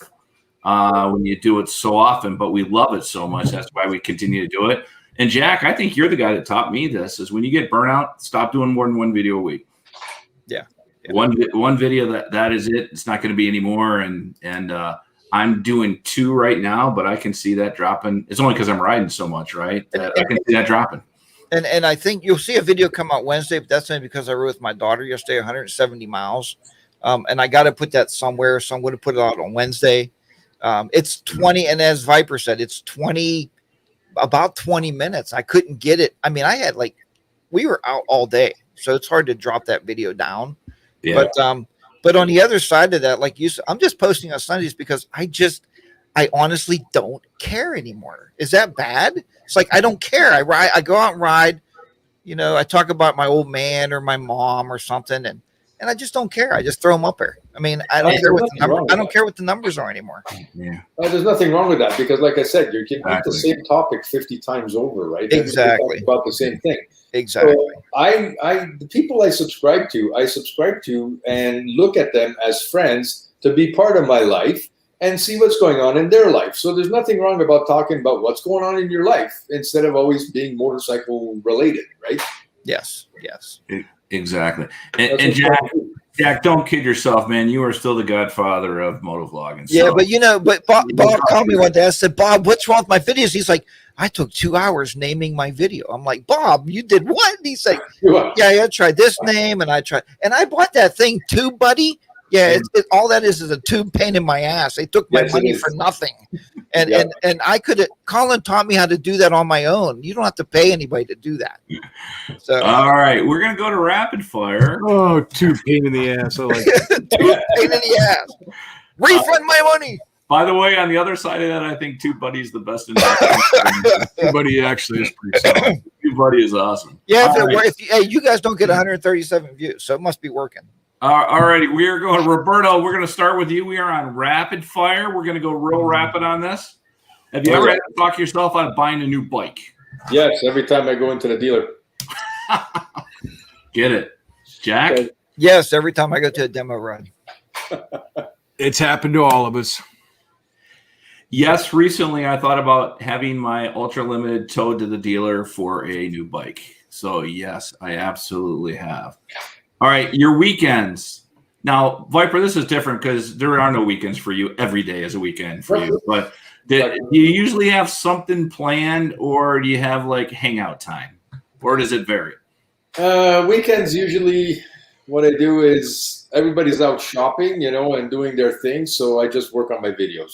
when you do it so often, but we love it so much. That's why we continue to do it. And Jack, I think you're the guy that taught me this, is when you get burnout, stop doing more than one video a week. Yeah. One video, that is it. It's not going to be any more. And I'm doing 2 right now, but I can see that dropping. It's only because I'm riding so much, right? I can see that dropping. And I think you'll see a video come out Wednesday, but that's only because I rode with my daughter yesterday, 170 miles. And I got to put that somewhere. So I'm going to put it out on Wednesday. It's 20. And as Viper said, it's about 20 minutes. I couldn't get it. I mean, we were out all day, so it's hard to drop that video down. Yeah. But on the other side of that, like you said, I'm just posting on Sundays because I honestly don't care anymore. Is that bad? It's like, I don't care. I go out and ride, you know, I talk about my old man or my mom or something. And I just don't care. I just throw them up there. I mean, I don't care what the numbers are anymore. Yeah. Well, there's nothing wrong with that because, like I said, you can eat the same topic 50 times over, right? Exactly. About the same thing. Exactly. So the people I subscribe to and look at them as friends to be part of my life and see what's going on in their life. So there's nothing wrong about talking about what's going on in your life instead of always being motorcycle related, right? Yes. Exactly. And Jack, don't kid yourself, man. You are still the godfather of motovlogging. So. Yeah, but Bob called me one day. I said, Bob, what's wrong with my videos? He's like, I took 2 hours naming my video. I'm like, Bob, you did what? And he's like, yeah, I tried this name and I bought that thing too, buddy. Yeah, all that is a tube pain in my ass. They took my money for nothing. And I Colin taught me how to do that on my own. You don't have to pay anybody to do that. So all right, we're gonna go to rapid fire. Oh, tube pain in the ass. I like tube pain in the ass. Refund my money. By the way, on the other side of that, I think TubeBuddy is the best investment. TubeBuddy actually is pretty solid. TubeBuddy is awesome. Yeah, you guys don't get 137 views, so it must be working. All righty, we are going, Roberto. We're going to start with you. We are on rapid fire. We're going to go real rapid on this. Have you ever had to talk yourself out of buying a new bike? Yes, every time I go into the dealer. Get it, Jack? Yes, every time I go to a demo run. It's happened to all of us. Yes, recently I thought about having my Ultra Limited towed to the dealer for a new bike. So yes, I absolutely have. All right, your weekends. Now, Viper, this is different because there are no weekends for you. Every day is a weekend for you. But do you usually have something planned, or do you have like hangout time, or does it vary? Weekends usually what I do is everybody's out shopping, you know, and doing their thing. So I just work on my videos.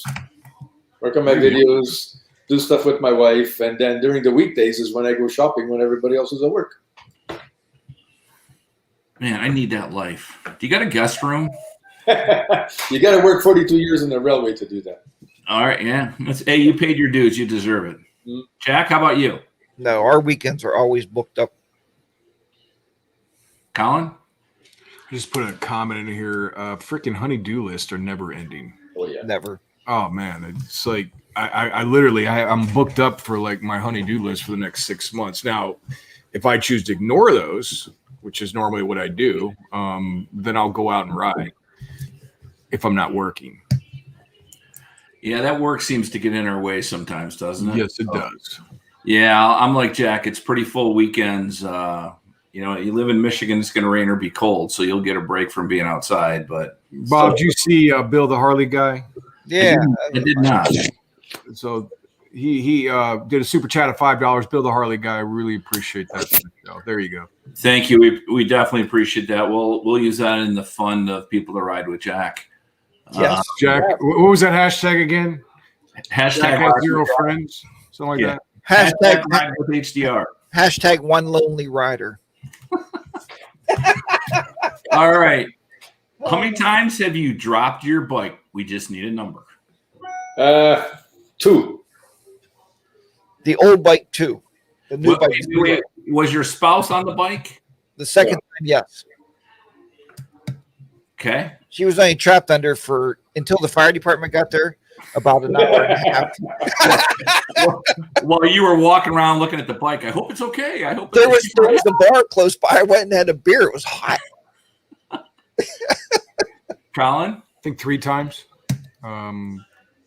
Do stuff with my wife, and then during the weekdays is when I go shopping when everybody else is at work. Man, I need that life. Do you got a guest room? You got to work 42 years in the railway to do that. All right, yeah. Hey, you paid your dues. You deserve it. Mm-hmm. Jack, how about you? No, our weekends are always booked up. Colin? Just put a comment in here. Freaking honey-do lists are never ending. Oh, yeah. Never. Oh, man. It's like I'm booked up for like my honey-do list for the next 6 months. Now, if I choose to ignore those, which is normally what I do, then I'll go out and ride if I'm not working. Yeah, that work seems to get in our way sometimes, doesn't it? Yes, it does. Yeah, I'm like Jack. It's pretty full weekends. You know, you live in Michigan, it's going to rain or be cold, so you'll get a break from being outside. But Bob, did you see Bill the Harley guy? Yeah. I did not. So he did a super chat of $5. Bill the Harley guy. I really appreciate that. So there you go. Thank you. We definitely appreciate that. We'll use that in the fund of people to ride with Jack. Yes. Jack, what was that hashtag again? Hashtag Jack has 0 friends, something like that. Hashtag ride with HDR. Hashtag one lonely rider. All right. How many times have you dropped your bike? We just need a number. 2. The old bike 2. The new bike. Wait, was your spouse on the bike? The second time, yes. Okay. She was only trapped under for until the fire department got there, about an hour and a half. Well, you were walking around looking at the bike. I hope it's okay. I hope There was a bar close by. I went and had a beer. It was hot. Colin? I think 3 times.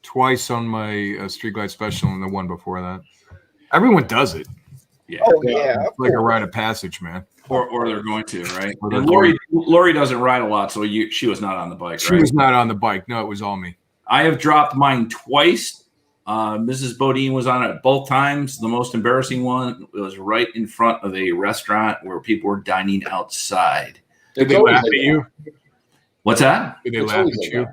Twice on my Street Glide Special and the one before that. Everyone does it. Yeah. Oh yeah, It's like a rite of passage, man. Or they're going to, right? Or they're And Lori doesn't ride a lot, so she was not on the bike, She right? was not on the bike. No, it was all me. I have dropped mine twice. Mrs. BoDean was on it both times. The most embarrassing one was right in front of a restaurant where people were dining outside. Did they laugh at you? What's that? Did they laugh at you?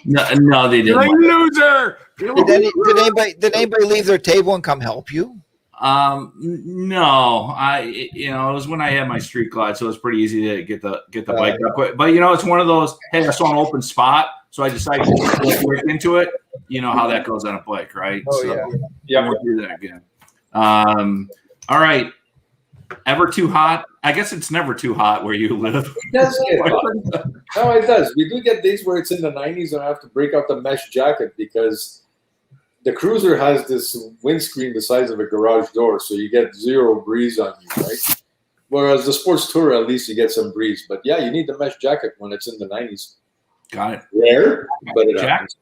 No, they You're a didn't. loser. Did anybody leave their table and come help you? No, it was when I had my Street Glide, so it was pretty easy to get the bike up. But it's one of those. Hey, I saw an open spot, so I decided to look into it. You know how that goes on a bike, right? Oh Yeah. I won't do that again. All right. Ever too hot? I guess it's never too hot where you live. It does get hot. No, it does. We do get days where it's in the 90s and I have to break out the mesh jacket because the Cruiser has this windscreen the size of a garage door, so you get 0 breeze on you, right? Whereas the Sports Tourer, at least you get some breeze. But yeah, you need the mesh jacket when it's in the 90s. Got it. Rare, but it Jack? happens.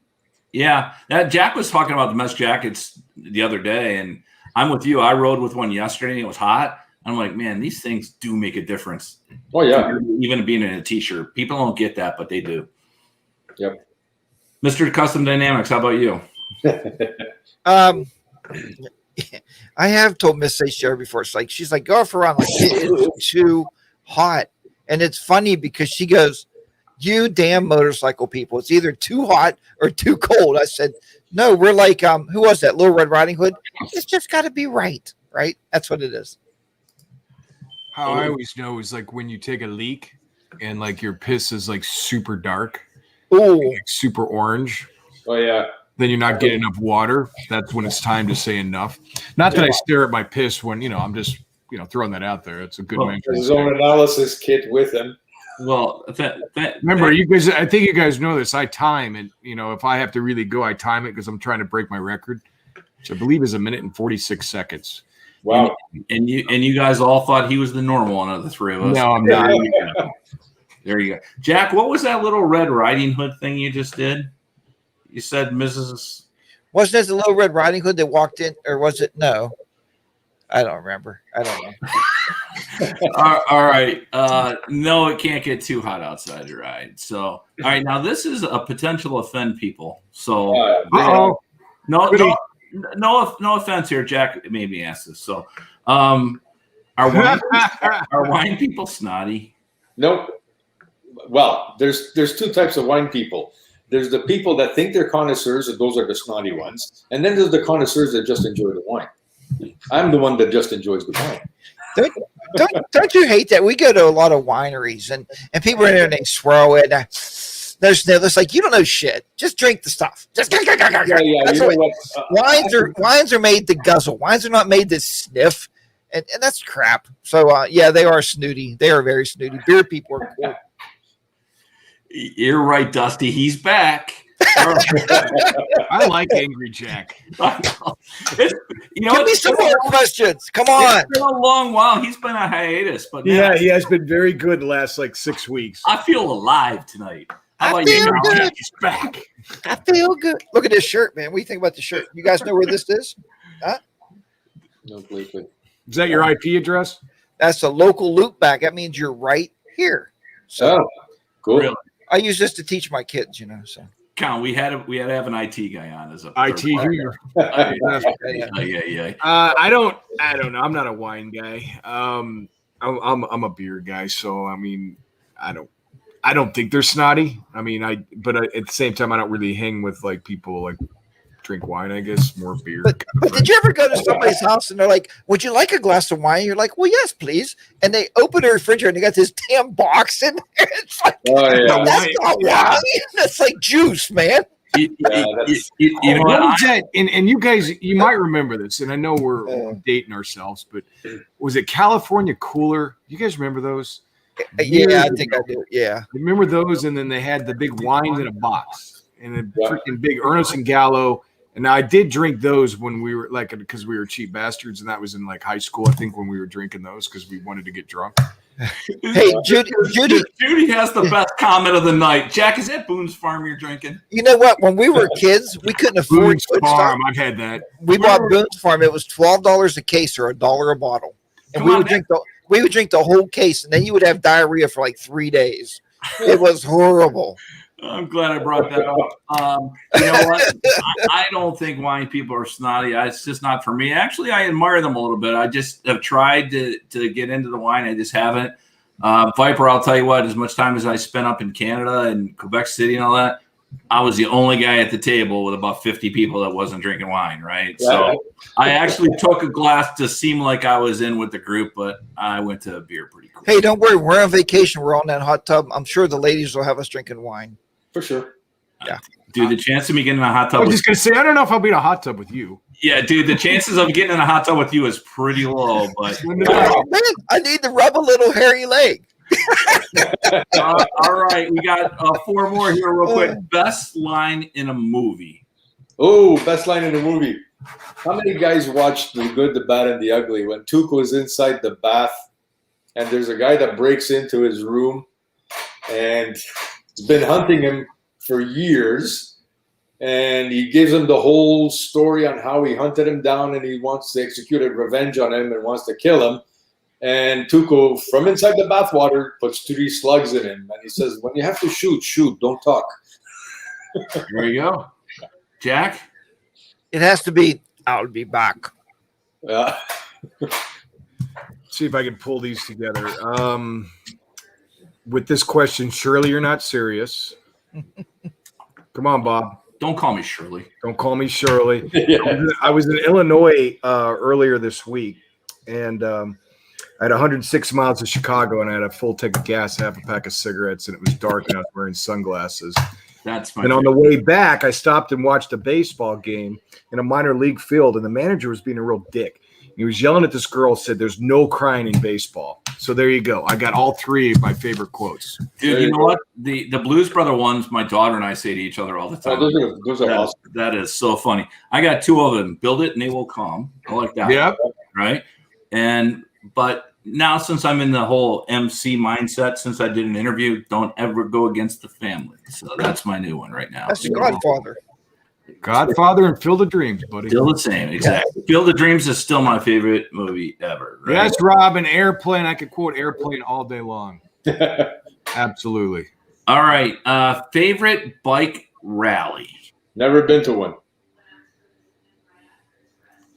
Yeah, that Jack was talking about the mesh jackets the other day, and I'm with you. I rode with one yesterday, and it was hot. I'm like, man, these things do make a difference. Oh, yeah. Even being in a t-shirt. People don't get that, but they do. Yep. Mr. Custom Dynamics, how about you? I have told Miss HDR before. She's like, go for a run. Like, it's too hot. And it's funny because she goes, you damn motorcycle people. It's either too hot or too cold. I said, no, we're like, who was that? Little Red Riding Hood. It's just got to be right. Right. That's what it is. How I always know is like when you take a leak and like your piss is like super dark, like super orange. Oh, yeah. Then you're not getting enough water. That's when it's time to say enough. Not that I stare at my piss when, I'm just, throwing that out there. It's a good mention. His own analysis kit with him. Well, remember, you guys, I think you guys know this. I time it. If I have to really go, I time it because I'm trying to break my record, which I believe is 1 minute and 46 seconds. Wow. And you guys all thought he was the normal one of the three of us. No, I'm not. There you go. Jack, what was that little Red Riding Hood thing you just did? You said Mrs. Wasn't it the Little Red Riding Hood that walked in, or was it? No, I don't remember. I don't know. All right. No, it can't get too hot outside to ride. So, all right. Now, this is a potential offend people. So, no offense here. Jack made me ask this. So, are wine people snotty? Nope. Well, there's 2 types of wine people. There's the people that think they're connoisseurs, and those are the snotty ones. And then there's the connoisseurs that just enjoy the wine. I'm the one that just enjoys the wine. Don't you hate that? We go to a lot of wineries and people are in there and they swirl it. There's like, you don't know shit. Just drink the stuff. Just Yeah. You know what? Wines are made to guzzle. Wines are not made to sniff, and that's crap. So they are snooty. They are very snooty. Beer people are cool. You're right, Dusty. He's back. I like Angry Jack. Give me some more questions. Come on. It's been a long while. He's been on hiatus, but yeah, he has been very good the last 6 weeks. I feel alive tonight. I feel good. Jack is back. I feel good. Look at this shirt, man. What do you think about the shirt? You guys know where this is? Huh? No, please. Is that your IP address? That's a local loop back. That means you're right here. So Cool. Really? I use this to teach my kids, So Count, we had to have an IT guy on as a IT. yeah. I don't know. I'm not a wine guy. I'm a beer guy, so I mean, I don't think they're snotty. I mean, but at the same time, I don't really hang with like people like drink wine. I guess more beer. But did you ever go to somebody's house and they're like, "Would you like a glass of wine?" You're like, "Well, yes, please." And they open their refrigerator and they got this damn box in there. It's like, Oh, that's not wine. That's like juice, man. You know What what? was that? And you guys, you might remember this, and I know we're dating ourselves, but was it California Cooler? You guys remember those? Yeah, I think I do. Yeah. Remember those? And then they had the big wines in a box and a freaking big Ernest and Gallo. And I did drink those when we were like, because we were cheap bastards, and that was in like high school, I think, when we were drinking those because we wanted to get drunk. Hey, Judy has the best comment of the night. Jack, is that Boone's Farm you're drinking? You know what? When we were kids, we couldn't afford Boone's good Farm, stuff. I've had that. We bought Boone's Farm. It was $12 a case or $1 a bottle, and we would drink the whole case, and then you would have diarrhea for like 3 days. It was horrible. I'm glad I brought that up. You know what? I don't think wine people are snotty. It's just not for me. Actually, I admire them a little bit. I just have tried to get into the wine. I just haven't. Viper, I'll tell you what, as much time as I spent up in Canada and Quebec City and all that, I was the only guy at the table with about 50 people that wasn't drinking wine, right? So I actually took a glass to seem like I was in with the group, but I went to beer pretty quick. Hey, don't worry. We're on vacation. We're on that hot tub. I'm sure the ladies will have us drinking wine. For sure. Yeah. Dude, the chance of me getting in a hot tub. I was just going to say, I don't know if I'll be in a hot tub with you. Yeah, dude, the chances of getting in a hot tub with you is pretty low, but Oh, man, I need to rub a little hairy leg. all right, we got 4 more here real quick. Best line in a movie. Oh, best line in the movie. How many guys watched The Good, the Bad, and the Ugly when Tuco is inside the bath and there's a guy that breaks into his room and he's been hunting him for years, and he gives him the whole story on how he hunted him down and he wants to execute a revenge on him and wants to kill him. And Tuco, from inside the bathwater, puts 3 slugs in him. And he says, when you have to shoot, don't talk. There you go. Jack? It has to be, I'll be back. Yeah. See if I can pull these together. With this question, surely you're not serious. Come on, Bob. Don't call me Shirley. Don't call me Shirley. Yeah. I was in Illinois earlier this week, and I had 106 miles to Chicago, and I had a full tank of gas, half a pack of cigarettes, and it was dark, and I was wearing sunglasses. That's my And on the way back, I stopped and watched a baseball game in a minor league field, and the manager was being a real dick. He was yelling at this girl, said, "There's no crying in baseball." So there you go. I got all 3 of my favorite quotes. Dude, you know what? The Blues Brother ones, my daughter and I say to each other all the time. Those are awesome. That is so funny. I got 2 of them. Build it and they will come. I like that. Yep. Right. But now, since I'm in the whole MC mindset, since I did an interview, don't ever go against the family. So that's my new one right now. That's the Godfather. Godfather and Field of Dreams, buddy. Still the same, exactly. Field of Dreams is still my favorite movie ever. Right? Yes, Rob, an Airplane. I could quote Airplane all day long. Absolutely. All right. Favorite bike rally. Never been to one.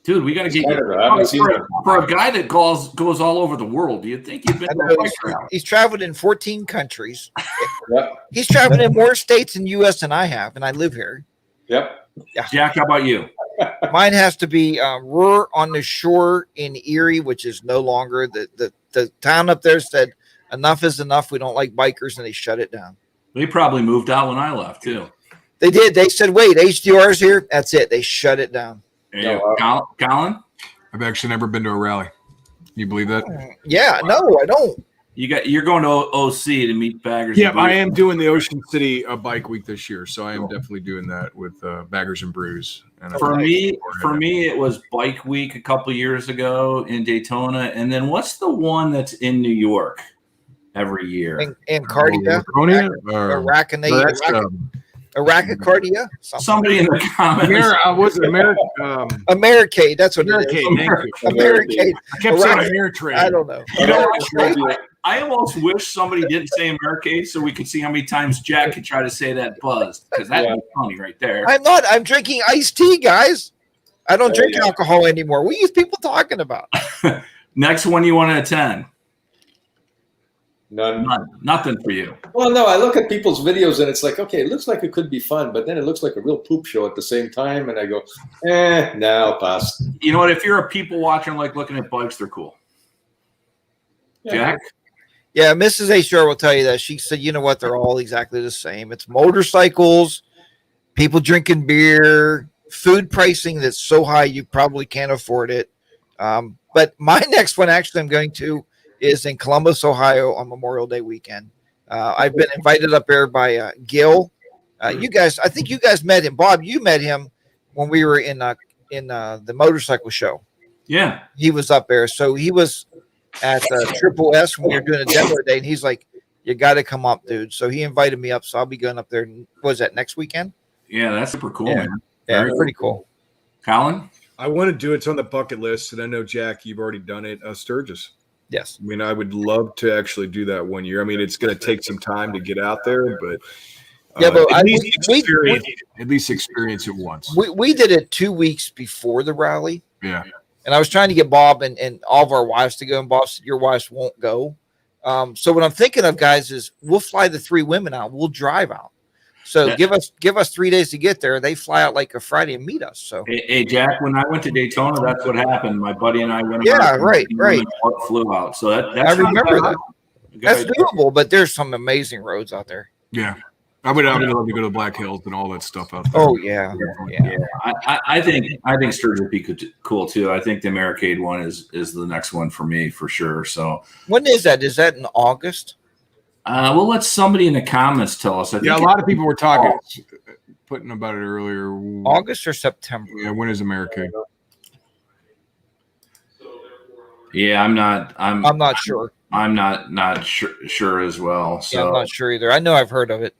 Dude, we got to get Canada, I haven't seen that. for a guy that goes all over the world. Do you think you've been to a bike rally? He's traveled in 14 countries. Yep. He's traveled in more states in the U.S. than I have, and I live here. Yep. Jack, how about you? Mine has to be Ruhr on the Shore in Erie, which is no longer the town up there said enough is enough. We don't like bikers, and they shut it down. They probably moved out when I left too. They did. They said, "Wait, HDR's here." That's it. They shut it down. Colin? I've actually never been to a rally. You believe that? Yeah, no, I don't. You're going to OC to meet baggers. Yeah, and I Brews. am doing the Ocean City Bike Week this year, so I am definitely doing that with Baggers and Brews. And For me, it was Bike Week a couple years ago in Daytona, and then what's the one that's in New York every year? And Cardia, Aracacardia. Somebody in the comments. Was it America? Americade. That's what it is. Americade. I kept saying Ameritrade. I don't know. You know, I almost wish somebody didn't say Americade so we could see how many times Jack could try to say that buzzed, because that'd be funny right there. I'm not. I'm drinking iced tea, guys. I don't drink alcohol anymore. What are you people talking about? Next one you want to attend? None. Nothing for you. Well, no, I look at people's videos and it's like, okay, it looks like it could be fun, but then it looks like a real poop show at the same time. And I go, no, I'll pass. You know what? If you're a people watcher and like looking at bikes, they're cool. Yeah. Jack? Yeah, Mrs. HR will tell you that. She said, you know what? They're all exactly the same. It's motorcycles, people drinking beer, food pricing that's so high you probably can't afford it. But my next one, actually, I'm going to is in Columbus, Ohio on Memorial Day weekend. I've been invited up there by Gil. You guys, I think you guys met him. Bob, you met him when we were in the motorcycle show. Yeah. He was up there. So he was at Triple S when we were doing a demo day, and he's like, you got to come up, dude. So he invited me up. So I'll be going up there. Was that next weekend? Yeah, that's super cool, Yeah. man. Yeah, Very pretty cool. Colin? I want to do it. It's on the bucket list, and I know, Jack, you've already done it. Sturgis. Yes. I mean, I would love to actually do that one year. I mean, it's going to take some time to get out there, but Yeah, but at least At least experience it once. we did it 2 weeks before the rally. Yeah. And I was trying to get Bob and all of our wives to go, and Bob said, your wives won't go. So what I'm thinking of, guys, is we'll fly the 3 women out. We'll drive out. So Yeah. give us 3 days to get there. They fly out like a Friday and meet us. So Hey, Jack, when I went to Daytona, that's what happened. My buddy and I went. Yeah, out and right. Flew out. So that's I remember not that. bad. That's Good doable, but there's some amazing roads out there. Yeah. I would love to go to the Black Hills and all that stuff out there. Oh yeah. Yeah. I think Sturgis would be cool too. I think the Americade one is the next one for me for sure. So When is that? Is that in August? we'll let somebody in the comments tell us. I think Yeah, a lot of people were putting about it earlier. August or September? Yeah, when is America? Yeah, I'm not sure. I'm not sure as well. So Yeah, I'm not sure either. I know I've heard of it.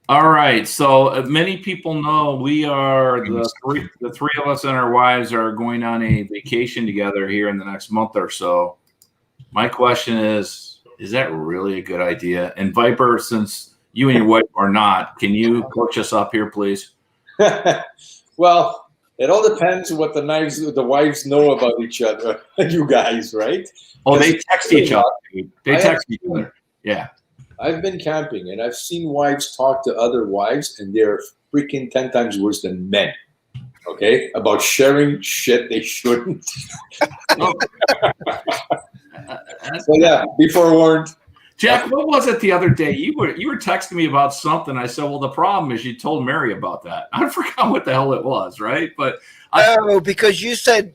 all right. So many people know we are the three of us and our wives are going on a vacation together here in the next month or so. My question is that really a good idea? And Viper, since you and your wife are not, can you coach us up here, please? Well, it all depends what the wives know about each other, you guys, right? Oh, they text each other. They text each other. Yeah. I've been camping and I've seen wives talk to other wives, and they're freaking 10 times worse than men. Okay, about sharing shit they shouldn't. So yeah, be forewarned. Jack, what was it the other day? You were texting me about something. I said, well, the problem is you told Mary about that. I forgot what the hell it was, right? But because you said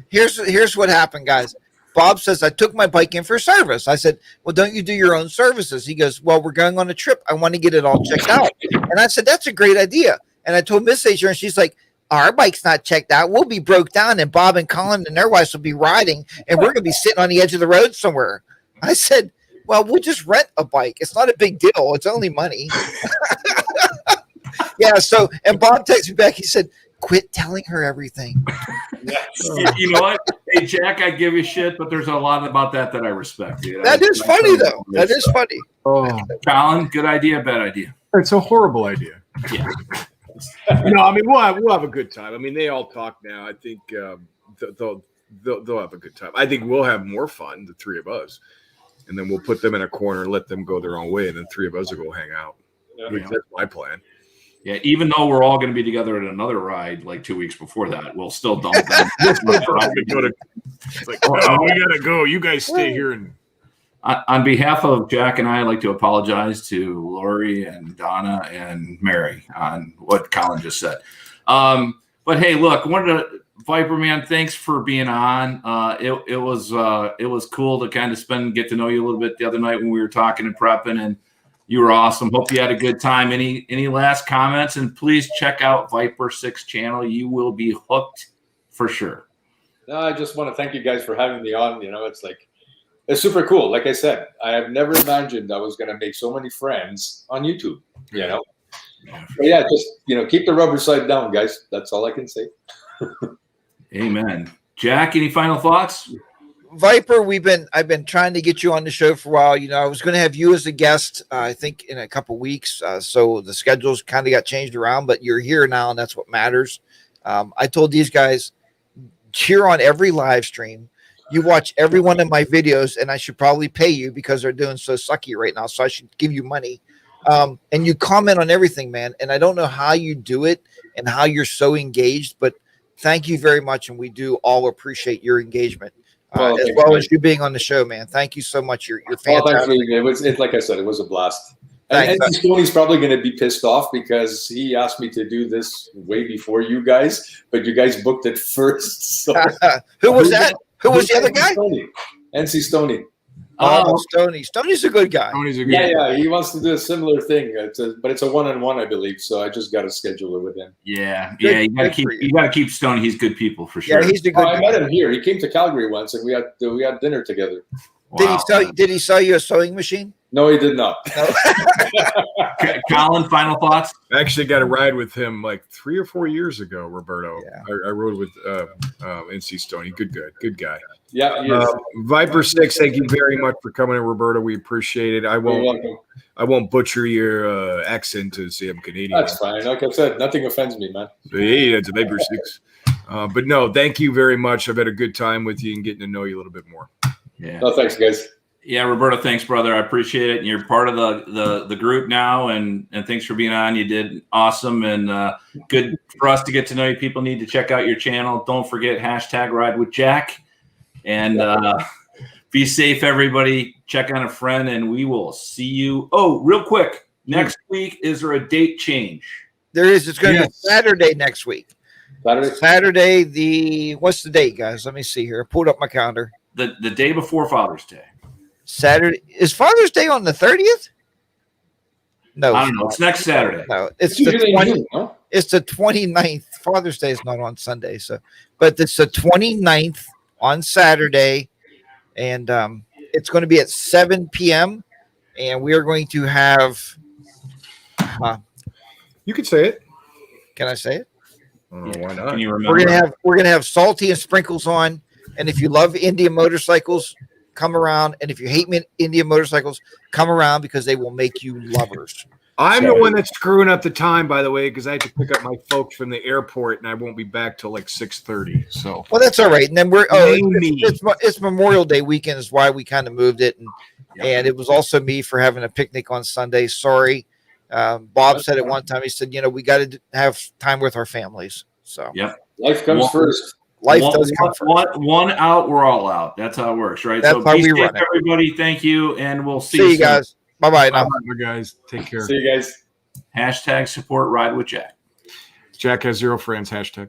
here's what happened, guys. Bob says, I took my bike in for service. I said, well, don't you do your own services? He goes, well, we're going on a trip. I want to get it all checked out. And I said, that's a great idea. And I told Miss Asia, and she's like, our bike's not checked out. We'll be broke down, and Bob and Colin and their wives will be riding, and we're going to be sitting on the edge of the road somewhere. I said, well, we'll just rent a bike. It's not a big deal. It's only money. Yeah. So, and Bob texted me back. He said, quit telling her everything. You know what? Hey, Jack, I give you shit, but there's a lot about that I respect. Dude. That is funny, though. That is funny. Oh, Colin, good idea, bad idea. it's a horrible idea. Yeah. No, I mean, we'll have a good time. I mean, they all talk now. I think they'll have a good time. I think we'll have more fun, the three of us, and then we'll put them in a corner, let them go their own way, and then three of us will go hang out. Yeah. That's my plan. Yeah, even though we're all going to be together at another ride like 2 weeks before that, we'll still dump them. It's like, oh, we gotta go. You guys stay here. And On behalf of Jack and I, I'd like to apologize to Lori and Donna and Mary on what Colin just said. But hey, look, Viper man, thanks for being on. It was cool to kind of get to know you a little bit the other night when we were talking and prepping, and you were awesome. Hope you had a good time. Any last comments? And please check out Viper 6 channel. You will be hooked for sure. No, I just want to thank you guys for having me on. You know, it's super cool. Like I said, I have never imagined I was going to make so many friends on YouTube, you know. But yeah, just, keep the rubber side down, guys. That's all I can say. Amen. Jack, any final thoughts? Viper, I've been trying to get you on the show for a while. I was going to have you as a guest, I think in a couple weeks. So the schedules kind of got changed around, but you're here now, and that's what matters. I told these guys, cheer on every live stream. You watch every one of my videos, and I should probably pay you because they're doing so sucky right now. So I should give you money. And you comment on everything, man. And I don't know how you do it and how you're so engaged, but thank you very much. And we do all appreciate your engagement, as well as you being on the show, man. Thank you so much. You're fantastic. Like I said, it was a blast. Thanks. And Tony's probably going to be pissed off because he asked me to do this way before you guys, but you guys booked it first. So. Who was that? Who was the other guy? NC Stoney. Oh, Stoney. Stoney's a good guy. Yeah. He wants to do a similar thing, but it's a one-on-one, I believe. So I just got to schedule it with him. Yeah. You got to keep Stoney. He's good people for sure. Yeah, he's a good guy. I met him here. He came to Calgary once, and we had dinner together. Wow. Did he sell you a sewing machine? No, he did not. No. Colin, final thoughts? I actually got a ride with him like 3 or 4 years ago, Roberto. Yeah. I rode with NC Stoney. Good guy. Yeah, he is. Viper 6, thank you very much for coming in, Roberto. We appreciate it. I won't butcher your accent to say I'm Canadian. That's fine. Like I said, nothing offends me, man. Hey, it's a Viper 6. But no, thank you very much. I've had a good time with you and getting to know you a little bit more. Yeah. No, thanks, guys. Yeah, Roberto, thanks, brother. I appreciate it. And you're part of the group now, and thanks for being on. You did awesome, and good for us to get to know you. People need to check out your channel. Don't forget #RideWithJack, and be safe, everybody. Check on a friend, and we will see you. Oh, real quick, next week, is there a date change? There is. It's going to be Saturday next week. Saturday, what's the date, guys? Let me see here. I pulled up my calendar. The day before Father's Day. Saturday. Is Father's Day on the 30th? No. I don't know. It's next Saturday. No, it's the 20th. It's the 29th. Father's Day is not on Sunday, but it's the 29th on Saturday, and it's going to be at 7 p.m. and we are going to have. You could say it. Can I say it? Why not? Can you remember? We're gonna have salty and sprinkles on, and if you love Indian motorcycles, come around, and if you hate Indian motorcycles, come around because they will make you lovers. I'm the one that's screwing up the time, by the way, because I have to pick up my folks from the airport, and I won't be back till like 6:30. So, well, that's all right. And then it's Memorial Day weekend is why we kind of moved it, and it was also me for having a picnic on Sunday. Sorry, Bob said at one time, he said, we got to have time with our families. So, life comes first. Life does come first. One out, we're all out. That's how it works, right? That's how we run it. Everybody, thank you, and we'll see you guys. Bye-bye now. Bye, guys. Take care. See you guys. #support Ride with Jack. Jack has 0 friends. #.